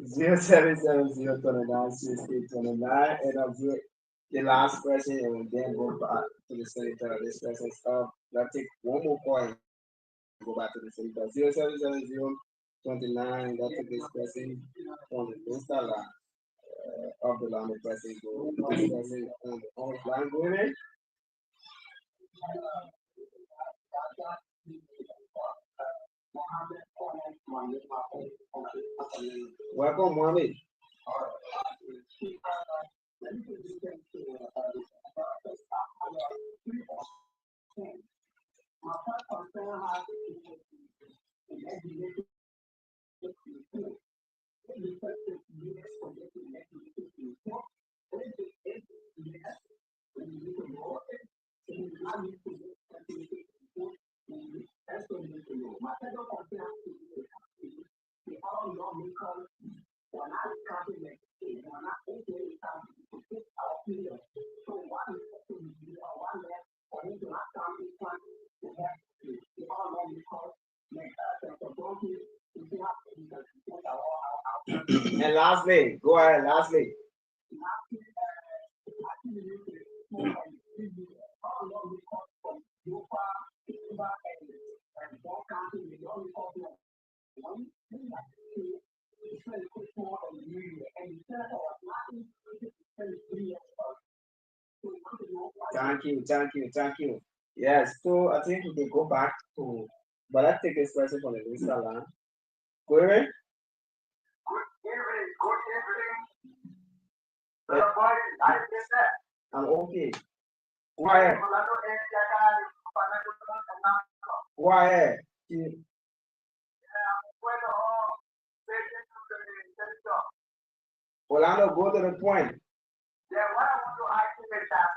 Zero 770 29 and I'll do the last question and then go back to the center. This person stop. Let's take one more point. Go back to the center. 0770 29. Let's take this person on the Insta line of the line. Person go. This person on the line. Go in. Welcome, Mohammed. And lastly, go ahead, lastly. Thank you. Yes, so I think we can go back to, but let's take this question from the Insta line. Go ahead. I'm okay. Go ahead. Go ahead. Orlando, go to the point. Yeah, what I want to ask you is that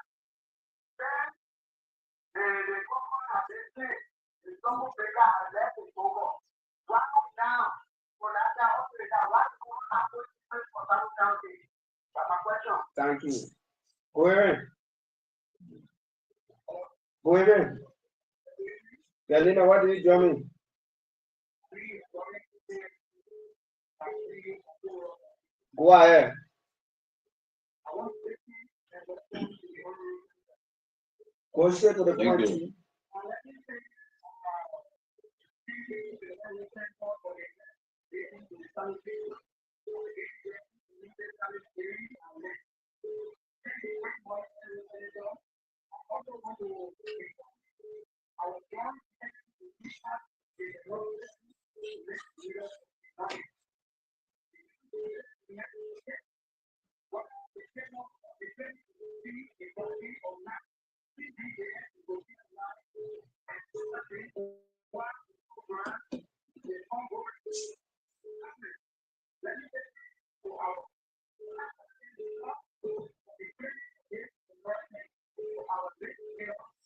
the government has been saying the Togo Bega has left the Togo. What up now? For that, what have put for Togo County? That's my question. Thank you. Go ahead. Go ahead. Galina, what did you join me? Go ahead. Go straight to the point.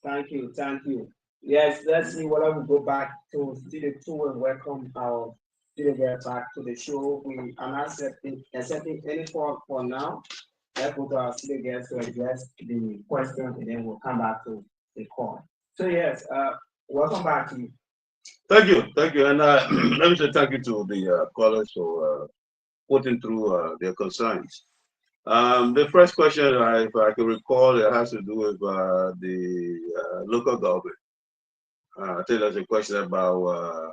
Thank you. Yes, let's see whether we go back to Studio 2 and welcome our studio back to the show. We are not accepting any call for now. Let's go to our studio guests to address the question and then we'll come back to the call. So yes, welcome back to you. Thank you. And let me say thank you to the callers for putting through their concerns. The first question, if I can recall, it has to do with the local government. I think there's a question about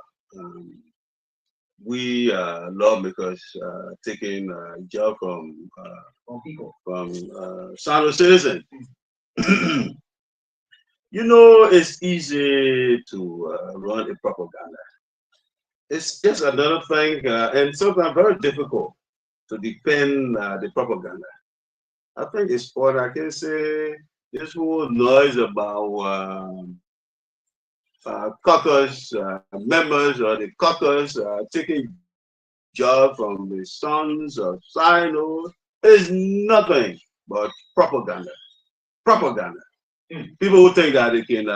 we lawmakers taking job from people, from Sano citizens. You know, it's easy to run a propaganda. It's just another thing, and sometimes very difficult to defend the propaganda. I think it's what I can say. This whole noise about caucus members or the caucus taking job from the sons of Sinai is nothing but propaganda. Propaganda. People who think that they can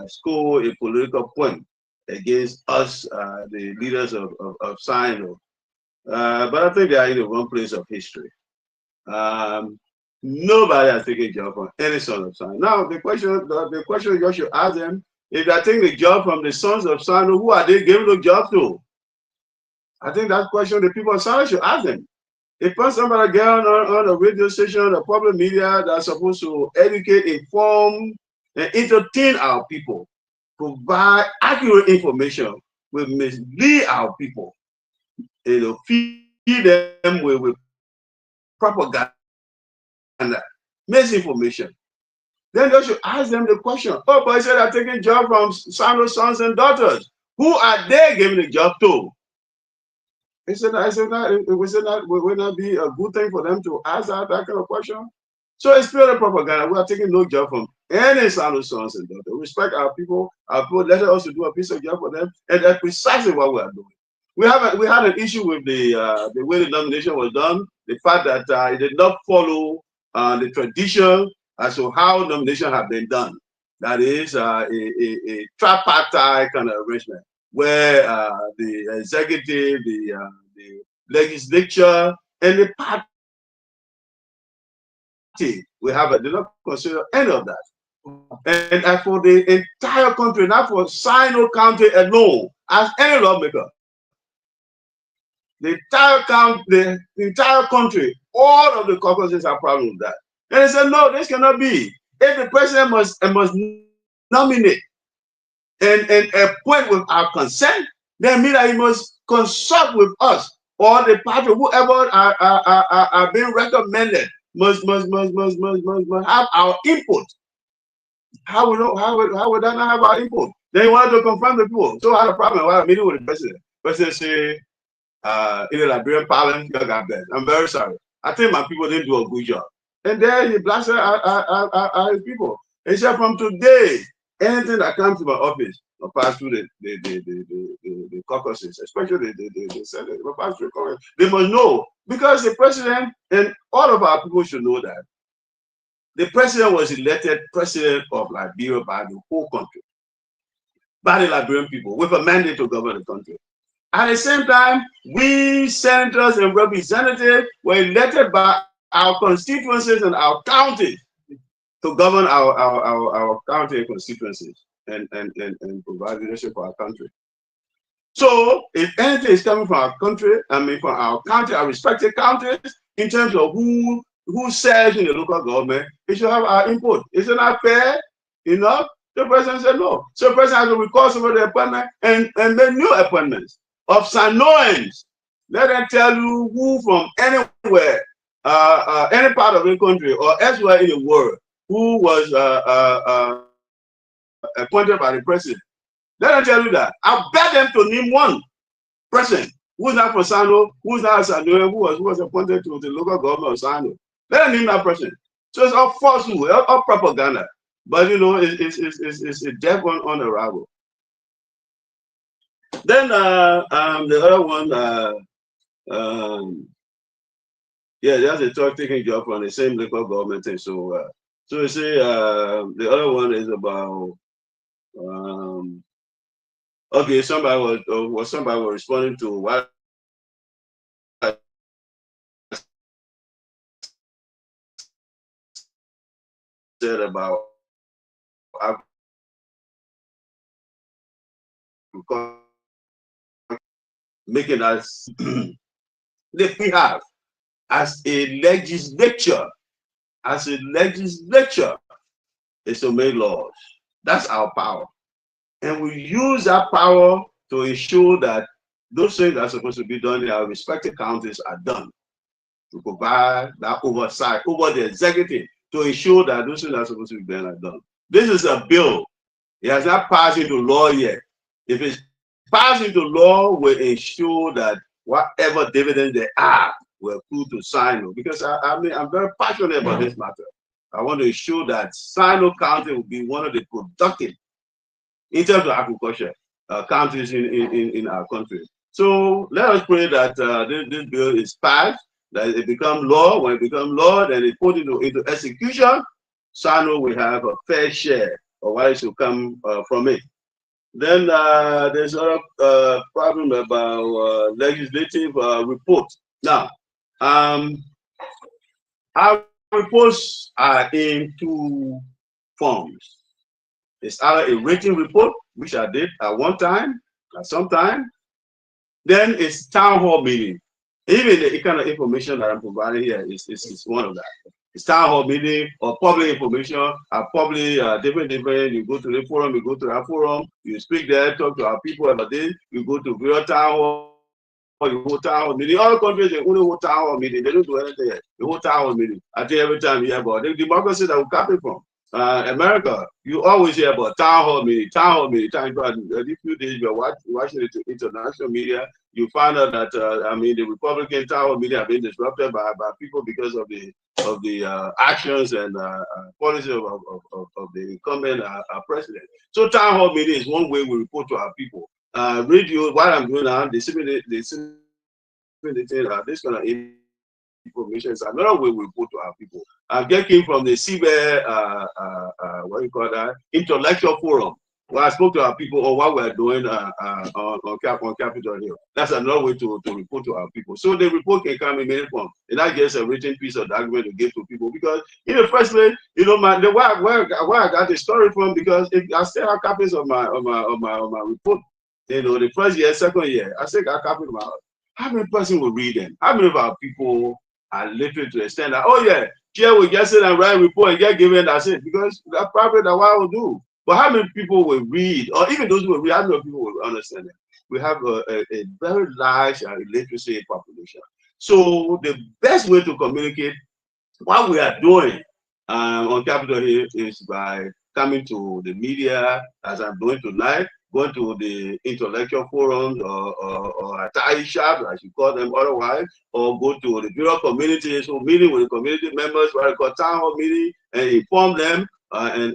score a political point against us, the leaders of Sinai. But I think they are in the wrong place of history. Nobody has taken a job from any son of Sinai. Now the question you should ask them, if they take the job from the sons of Sinai, who are they giving the job to? I think that question the people of Sinai should ask them. If somebody get on a radio station, a public media that's supposed to educate, inform, and entertain our people, provide accurate information, will mislead our people, feed them with propaganda, misinformation. Then they should ask them the question, oh, but I said I'm taking job from Samuel's sons and daughters. Who are they giving the job to? I said that would not be a good thing for them to ask that kind of question? So it's pure propaganda. We are taking no job from any Samuel's sons and daughters. We respect our people let us do a piece of job for them, and that's precisely what we are doing. We had an issue with the way the nomination was done, the fact that it did not follow the tradition as to how nomination had been done. That is a tripartite kind of arrangement where the executive, the legislature, and the party we have did not consider any of that. And as for the entire country, not for Sinai County alone, as any lawmaker, the entire country, all of the caucuses are problem with that. And they said, no, this cannot be. If the president must nominate and appoint with our consent, then mean that he must consult with us or the party, whoever are being recommended must have our input. How would that not have our input? Then he wanted to confront the people. So I had a problem. I had a meeting with the president. The president said, in the Liberian parliament, God got best. I'm very sorry. I think my people didn't do a good job. And then he blasted his people. He said, from today, anything that comes to my office will pass through the caucuses, especially the Senate, will pass through the caucus. They must know, because the president and all of our people should know that the president was elected president of Liberia by the whole country, by the Liberian people, with a mandate to govern the country. At the same time, we senators and representatives were elected by our constituencies and our counties to govern our county constituencies and provide leadership for our country. So if anything is coming from our country, from our county, our respective counties, in terms of who serves in the local government, it should have our input. Is it not fair enough? The president said no. So the president has to recall some of the appointments and make new appointments of SINOE'S. Let them tell you who from anywhere, any part of the country or elsewhere in the world, who was appointed by the president. Let them tell you that. I beg them to name one person who's not from Sano, who's not a SINOE, who was appointed to the local government of Sano. Let them name that person. So it's all falsehood, all propaganda. But you know, it's a death on arrival. Then the other one, yeah, there's a talk taking job from the same local government thing. So you see, the other one is about okay, somebody was responding to what I said about making us that we have as a legislature is to make laws. That's our power. And we use that power to ensure that those things that are supposed to be done in our respective counties are done. To provide that oversight over the executive to ensure that those things that are supposed to be done are done. This is a bill. It has not passed into law yet. If it's passed into law, will ensure that whatever dividends they have will accrue to Sino. Because I mean, I'm very passionate about this matter. I want to ensure that Sino County will be one of the productive in terms of agriculture counties in our country. So let us pray that this bill is passed, that it become law. When it becomes law, then it put into execution. Sano will have a fair share of what is to come from it. Then there's another problem about legislative report. Now, our reports are in two forms. It's either a written report, which I did at one time, at some time. Then it's town hall meeting. Even the kind of information that I'm providing here is one of that. It's town hall meeting or public information, public different. You go to the forum, you go to that forum, you speak there, talk to our people about this. You go to various town hall, you hold town hall meeting. All countries they only hold town hall meeting. They don't do anything else. They hold town hall meeting. I think every time you hear about the democracy that we copy from. America, you always hear about town hall meeting, town hall meeting. Every few days you're watching the international media, you find out that I mean the Republican town hall meeting have been disrupted by people because of the actions and policies of the incumbent president. So town hall meeting is one way we report to our people. Radio, what I'm doing now, this kind of information is another way we report to our people. I'm getting from the CBE, what do you call that, intellectual forum, where I spoke to our people on what we're doing on Capitol Hill. That's another way to report to our people. So the report can come in many forms. And not just a written piece of document to give to people. Because in the first place, you know, where I got the story from, because I still have copies of my report. You know, the first year, second year, I still got copies of my. How many person will read them? How many of our people are literate to the extent that, oh yeah, Chea will just sit and write a report and get given, that's it, because that's probably what I will do. But how many people will read, or even those who will read, how many people will understand it? We have a very large illiteracy population. So the best way to communicate what we are doing on Capitol Hill is by coming to the media, as I'm doing tonight, going to the intellectual forums or Atari shop, as you call them otherwise, or go to the bureau communities, so meeting with the community members, what I call town hall meeting, and inform them and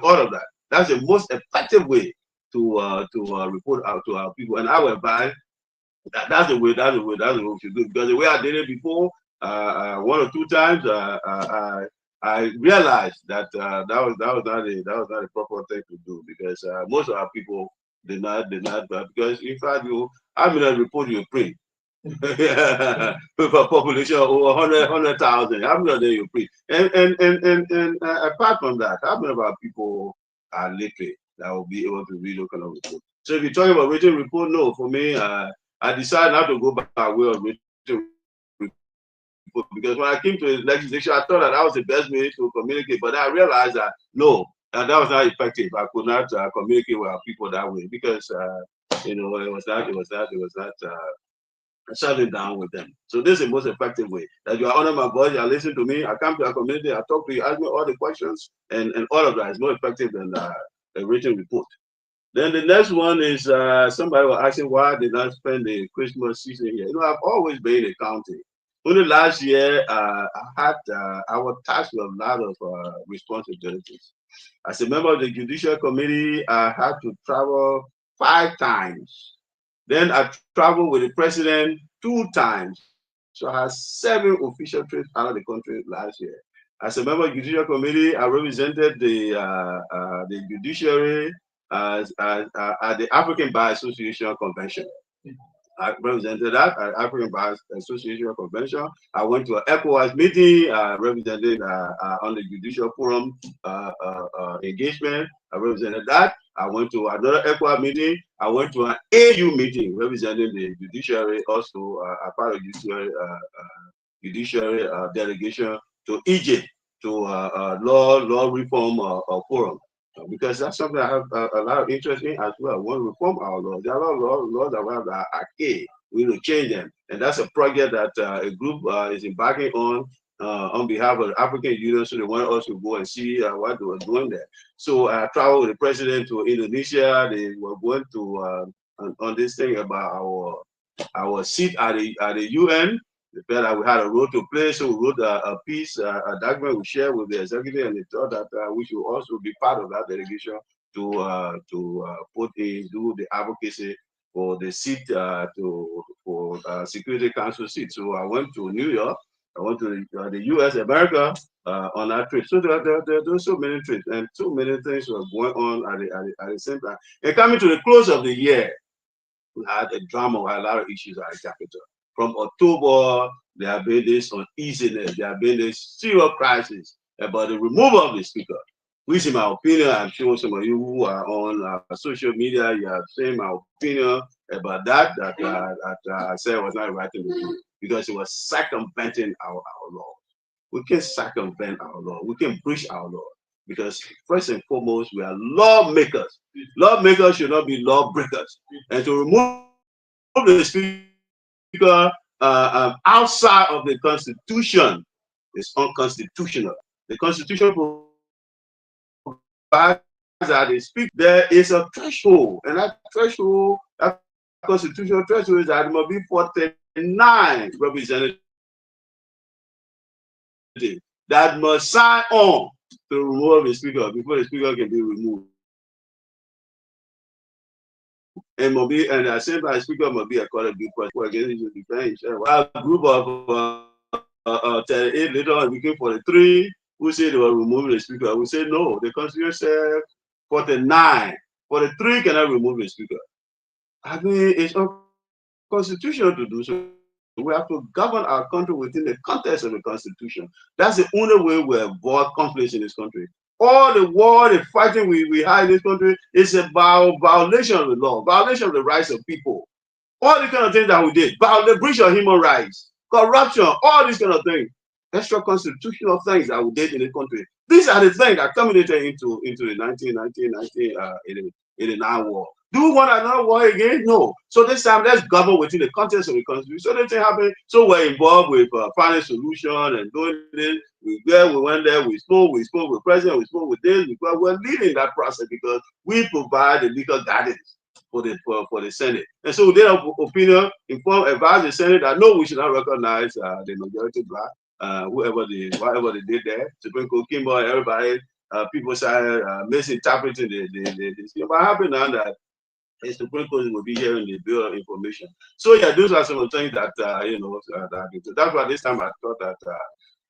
all of that. That's the most effective way to report out to our people. And I will advise that's the way we should do. Because the way I did it before, one or two times, I realized that that was not a proper thing to do, because most of our people did not because in fact I'm in a report you print with a population of over 100,000. I'm not there you print and apart from that, how many of our people are literate that will be able to read those kind of report? So if you're talking about written report, no, for me, I decided not to go by way of written report, because when I came to the legislation, I thought that was the best way to communicate. But I realized that no, that was not effective. I could not communicate with our people that way, because you know, it was not shutting down with them. So this is the most effective way. That you are honor my voice, you are listening to me. I come to our community, I talk to you, ask me all the questions, and all of that is more effective than a written report. Then the next one is somebody was asking why I did not spend the Christmas season here. You know, I've always been in the county. Only last year, I was tasked with a lot of responsibilities. As a member of the Judicial Committee, I had to travel 5 times. Then I traveled with the president 2 times. So I had 7 official trips out of the country last year. As a member of the Judicial Committee, I represented the judiciary at the African Bar Association Convention. I represented that at African Bar Association Convention. I went to an ECOWAS meeting, represented on the Judicial Forum engagement. I represented that. I went to another ECOWAS meeting. I went to an AU meeting representing the judiciary, also a part of the judiciary delegation to Egypt to law reform forum. Because that's something I have a lot of interest in as well. We want to reform our laws. There are a lot of laws that we have that are archaic. We need to change them. And that's a project that a group is embarking on on behalf of the African Union, so they wanted us to go and see what they were doing there. So I traveled with the president to Indonesia. They were going to on this thing about our seat at the UN. They felt that we had a role to play, so we wrote a piece, a document we shared with the executive, and they thought that we should also be part of that delegation to do the advocacy for the seat for Security Council seat. So I went to New York. I went to the U.S., America on that trip. So there were so many trips, and so many things were going on at the same time. And coming to the close of the year, we had a drama, we had a lot of issues at the Capitol. From October, there have been this uneasiness, there have been this serious crisis about the removal of the speaker. Which, in my opinion, I'm sure some of you who are on social media, you have seen my opinion about that I said was not right to do, because it was circumventing our law. We can circumvent our law. We can breach our law. Because first and foremost, we are lawmakers. Lawmakers should not be lawbreakers. And to remove the speaker outside of the Constitution is unconstitutional. The Constitution provides that the speaker, there is a threshold, and that threshold, that constitutional threshold, is that it must be 49 representatives that must sign on to remove the speaker before the speaker can be removed. And at the same time, the speaker must be accorded due process against the defense. A group of 38 later on became 43 who said they were removing the speaker. We say no, the Constitution said 49. 43 cannot remove the speaker. I mean, it's unconstitutional to do so. We have to govern our country within the context of the Constitution. That's the only way we avoid conflicts in this country. All the war, the fighting we have in this country is about violation of the law, violation of the rights of people. All the kind of things that we did, the breach of human rights, corruption, all these kind of things, extra constitutional things that we did in the country. These are the things that culminated into the 1989 war. Do we want another war again? No. So this time, let's govern within the context of the Constitution. So that thing happened. So we're involved with finding solution and doing this. We went there, we spoke with the president, we spoke with this. We're leading that process because we provide the legal guidance for the Senate. And so we did our opinion, advise the Senate that no, we should not recognize the majority black, whatever they did there. Supreme Court came on, everybody, people started misinterpreting the what happened now that the Supreme Court will be hearing the bill of information. So yeah, those are some of the things that that's why this time I thought that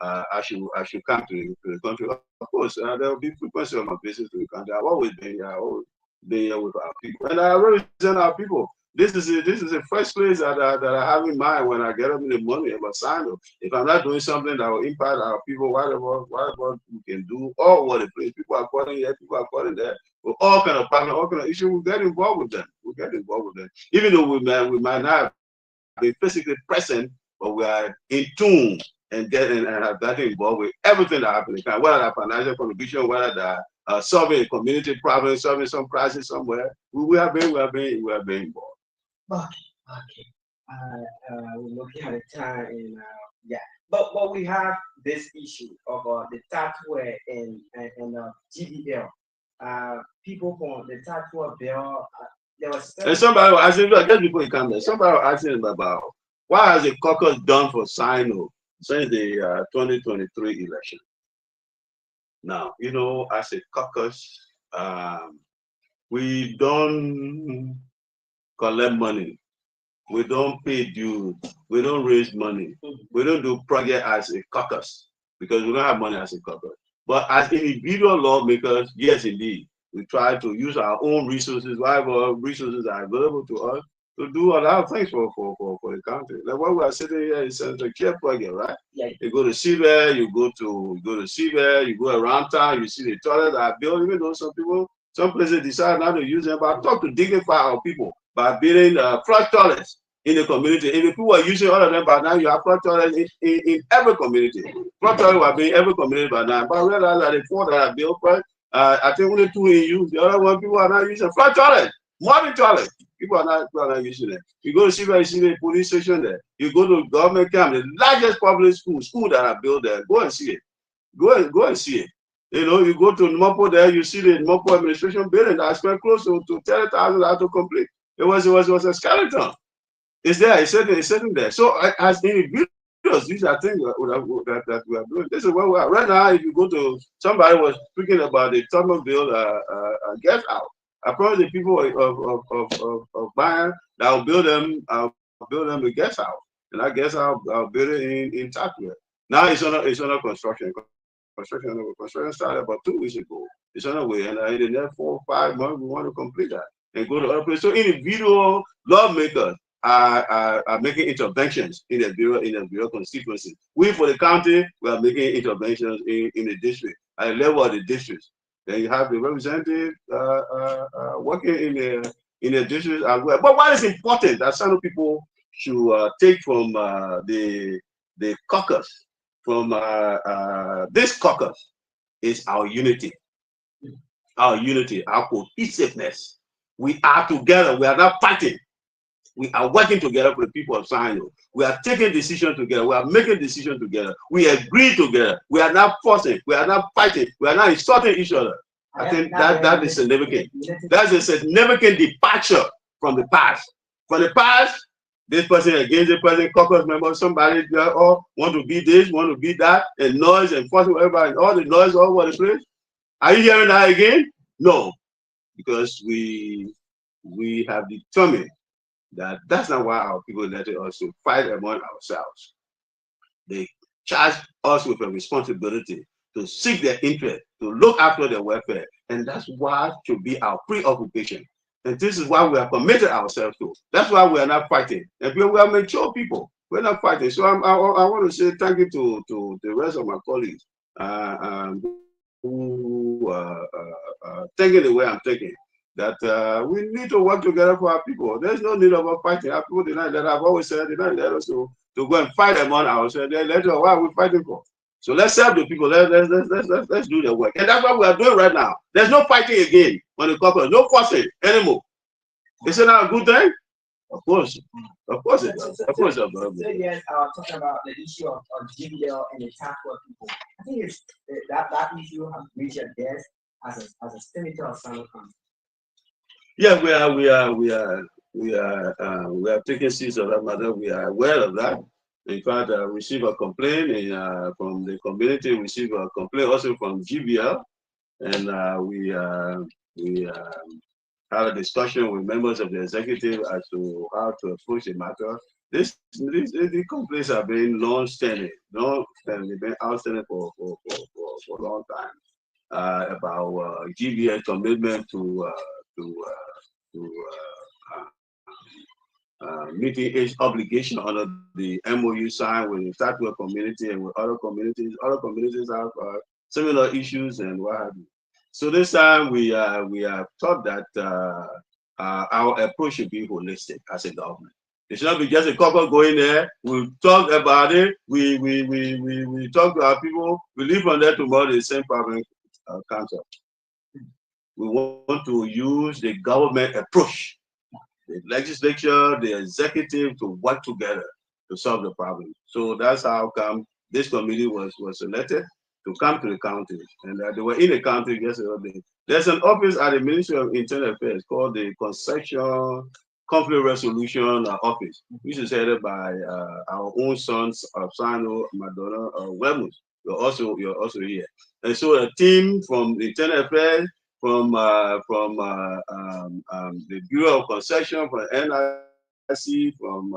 I should come to the country. Of course, there will be frequency of my visits to the country. I've always been here, with our people, and I represent our people. This is the first place that I have in mind when I get up in the morning about SINOE. If I'm not doing something that will impact our people, whatever we can do, all over the place. People are calling here, people are calling there, with all kind of problems, all kind of issues. We get involved with them. Even though we might not be physically present, but we are in tune and have gotten involved with everything that happens. Whether that financial contribution, whether that solving a community problem, solving some crisis somewhere, we have been involved. Okay. We're looking at the time, and yeah. But we have this issue of the Nyenetue and GBL. People from the Nyenetue bill. And somebody was asking, just before you come there, somebody was asking about what has the caucus done for SINOE since the 2023 election. Now, as a caucus, we don't collect money. We don't pay dues. We don't raise money. We don't do project as a caucus because we don't have money as a caucus. But as individual lawmakers, yes, indeed, we try to use our own resources, whatever resources are available to us, to do a lot of things for the country. Like what we are sitting here is a Cllr project, right? Yeah. You go to Cllr, you go to Cllr, you go around town, you see the toilets that are built, even though some places decide not to use them, but I talk to dignify our people by building flush toilets in the community. If the people are using all of them by now, you have flush toilets in every community. Flush toilets will be in every community by now. But I realize that the 4 that are built, I think only 2 in use. The other one, people are not using flush toilets, modern toilets. People are not using it. You go to see where you see the police station there. You go to government camp, the largest public school that are built there. Go and see it. Go and see it. You know, you go to Mopo there, you see the Mopo administration building that I spent close to 30,000 to complete. It was a skeleton. It's there. It's sitting there. So as individuals, these are things that we are doing. This is where we are right now. If you go to somebody was speaking about the automobile guest house. I promise the people of Bayern that I'll build them a guest house, and I guess I'll build it in Takwe. Now it's under construction. Construction started about 2 weeks ago. It's on the way, and in the next 4 or 5 months we want to complete that and go to other places. So individual lawmakers are making interventions in the bureau constituency. We for the county, we are making interventions in the district at the level of the districts. Then you have the representative working in the district as well. But what is important that some people should take from the caucus, from this caucus, is our unity, our cohesiveness. We are together. We are not fighting. We are working together for the people of SINOE. We are taking decisions together. We are making decisions together. We agree together. We are not forcing. We are not fighting. We are not insulting each other. I think that is significant. That's a significant departure from the past. From the past, this person against the person, caucus member, somebody want to be this, want to be that, and noise and forcing whatever, and all the noise all over the place. Are you hearing that again? No, because we have determined that that's not why our people elected us to fight among ourselves. They charge us with a responsibility to seek their interest, to look after their welfare, and that's what should be our preoccupation. And this is why we are committed ourselves to. That's why we are not fighting. And we are mature people. We're not fighting. So I want to say thank you to the rest of my colleagues who are thinking the way I'm thinking. That we need to work together for our people. There's no need of us fighting. Our people did not let, I've always said, they not let us to go and fight among ourselves. They let us, what are we fighting for? So let's serve the people. Let's do the work. And that's what we are doing right now. There's no fighting again on the caucus, no forcing anymore. Isn't that a good thing? Of course. Of course it does. Of course it does. So yes, talking about the issue of GBL and the tax for people. I think it's that issue has reached a death as a senator of SINOE County. Yeah, we are taking seats of that matter. We are aware of that. In fact, received a complaint from the community. Received a complaint also from GBL, and we had a discussion with members of the executive as to how to approach the matter. These complaints have been long-standing. They've been outstanding for a long time about GBL commitment to meeting its obligation under the MOU signed with the Nyenetue community and with other communities. Other communities have similar issues and what have you. So this time we have thought that our approach should be holistic as a government. It should not be just a couple going there. We talk about it. We talk to our people. We leave from there tomorrow the same problem comes up. We want to use the government approach, the legislature, the executive, to work together to solve the problem. So that's how come this committee was selected to come to the county, and they were in the county yesterday. There's an office at the Ministry of Internal Affairs called the Concession Conflict Resolution Office, which is headed by our own sons of SINOE, Madonna Wemus. You're also here, and so a team from the Internal Affairs, from the Bureau of Concession, from NIC, from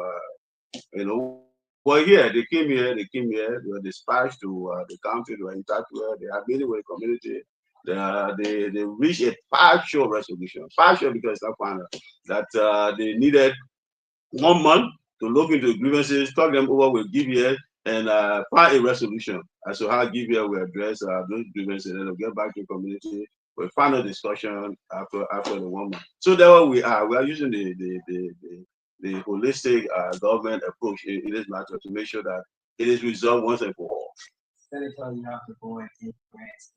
here. They came here. They were dispatched to the county. They were in touch with. They had meeting with the community. They reached a partial resolution. Partial because it's not final. That they needed 1 month to look into the grievances, talk them over with GBS, and find a resolution as to how GBS will address those grievances, and then they'll get back to the community with final discussion after the 1 month. So that's what we are. We are using the holistic government approach in this matter to make sure that it is resolved once and for all. Senator, you have to go and take grants.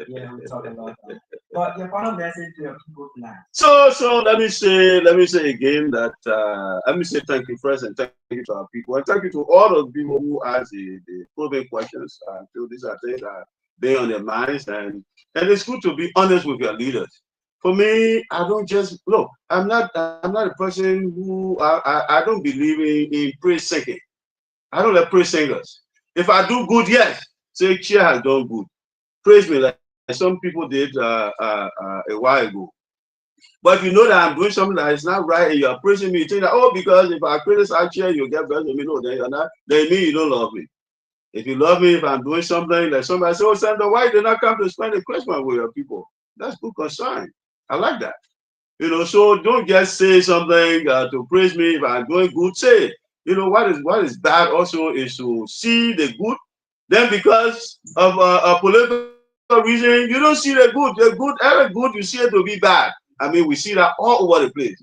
Yeah, we talk a lot about it. But your final message to your people tonight. So let me say again that let me say thank you first, and thank you to our people, and thank you to all of the people who asked the probing questions. So these are things that are being on their minds, and it's good to be honest with your leaders. For me, I don't just look. I'm not a person who I don't believe in praise singing. I don't like praise singers. If I do good, yes, say Chea has done good. Praise me like some people did a while ago. But if you know that I'm doing something that is not right and you're praising me, you think that, oh, because if I criticize Chea, you'll get better than me. No, then you're not. Then mean you don't love me. If you love me, if I'm doing something like somebody say, oh, Senator, why did not come to spend the Christmas with your people? That's good concern. I like that. You know, so don't just say something to praise me. If I'm doing good, say it. You know, what is bad also is to see the good. Then because of a political reason, you don't see the good. The good, every good, you see it to be bad. I mean, we see that all over the place.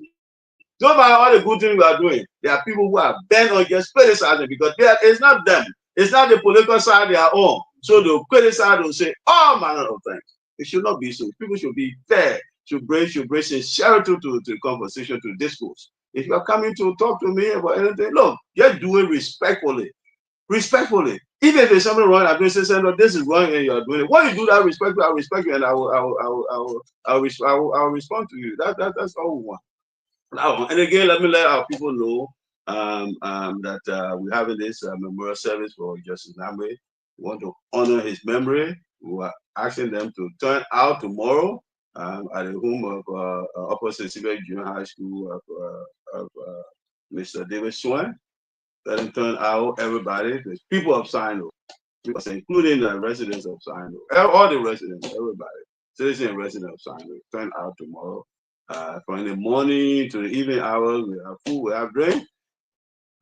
Don't matter all the good things we are doing. There are people who are bent on just criticizing because it's not them. It's not the political side they are on. So they'll criticize and say all manner of things. It should not be so. People should be fair. Should bring sincerity to the conversation, to discourse. If you are coming to talk to me about anything, look, just do it respectfully. Respectfully. Even if there's something wrong, I'm going to say, no, this is wrong and you're doing it. When you do that respectfully, I'll respect you and I'll respond to you. That's all we want. Now, and again, let me let our people know that we're having this memorial service for Justice Nagbe. We want to honor his memory. We are asking them to turn out tomorrow at the home of Upper St. Sylvia Junior High School of Mr. David Swan. Let him turn out everybody, the people of SINOE, including the residents of SINOE, all the residents, everybody, citizens and residents of SINOE, turn out tomorrow. From the morning to the evening hours, we have food, we have drink.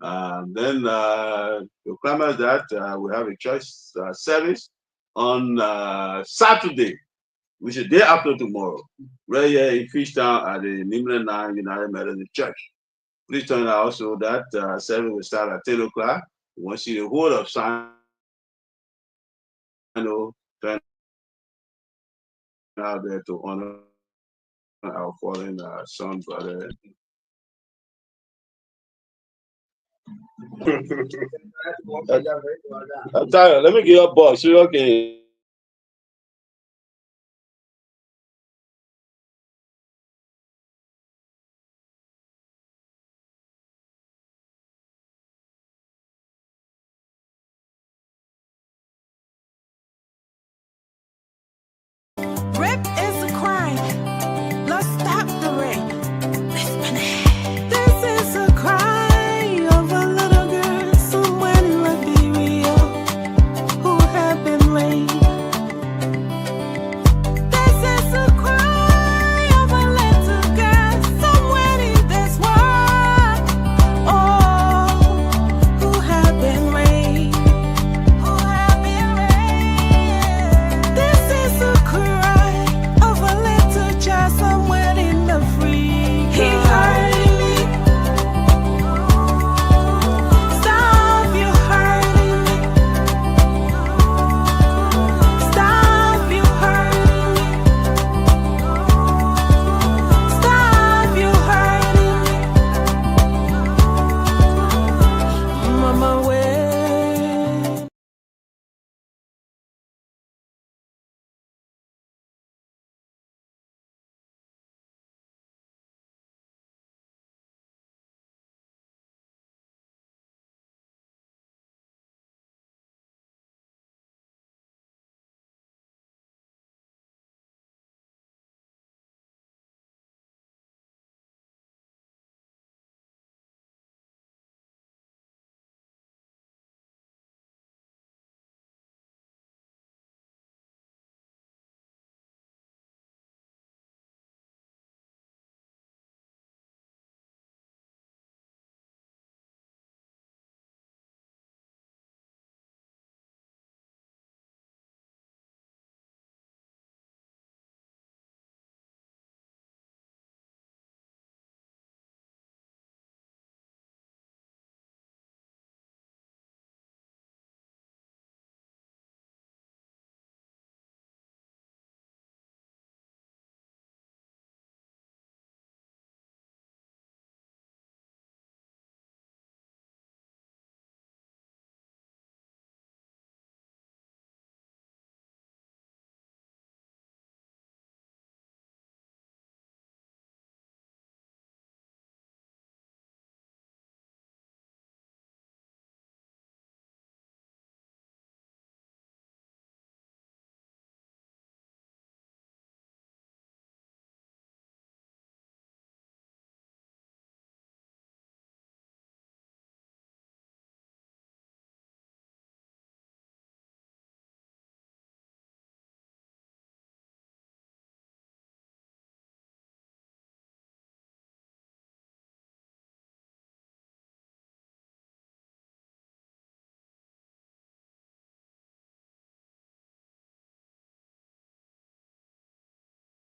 Then to climate that, we have a church service on Saturday, which is the day after tomorrow, right here in Fishtown at the Nimble 9 United Methodist Church. Please turn out also that service will start at 10 o'clock. We want to see the whole of SINOE turn out there to honor our fallen son, brother. I'm tired. Let me get your box. So okay. Rape is a crime. Let's stop the rape. This is a cry of a little girl somewhere in Liberia who had been raped. This is a cry of a little girl somewhere in this world, oh, who had been raped. Who had been raped. This is a cry of a little child somewhere in the free. He hurting me. Stop you hurting me. Stop you hurting me. Stop you hurting me. Mama,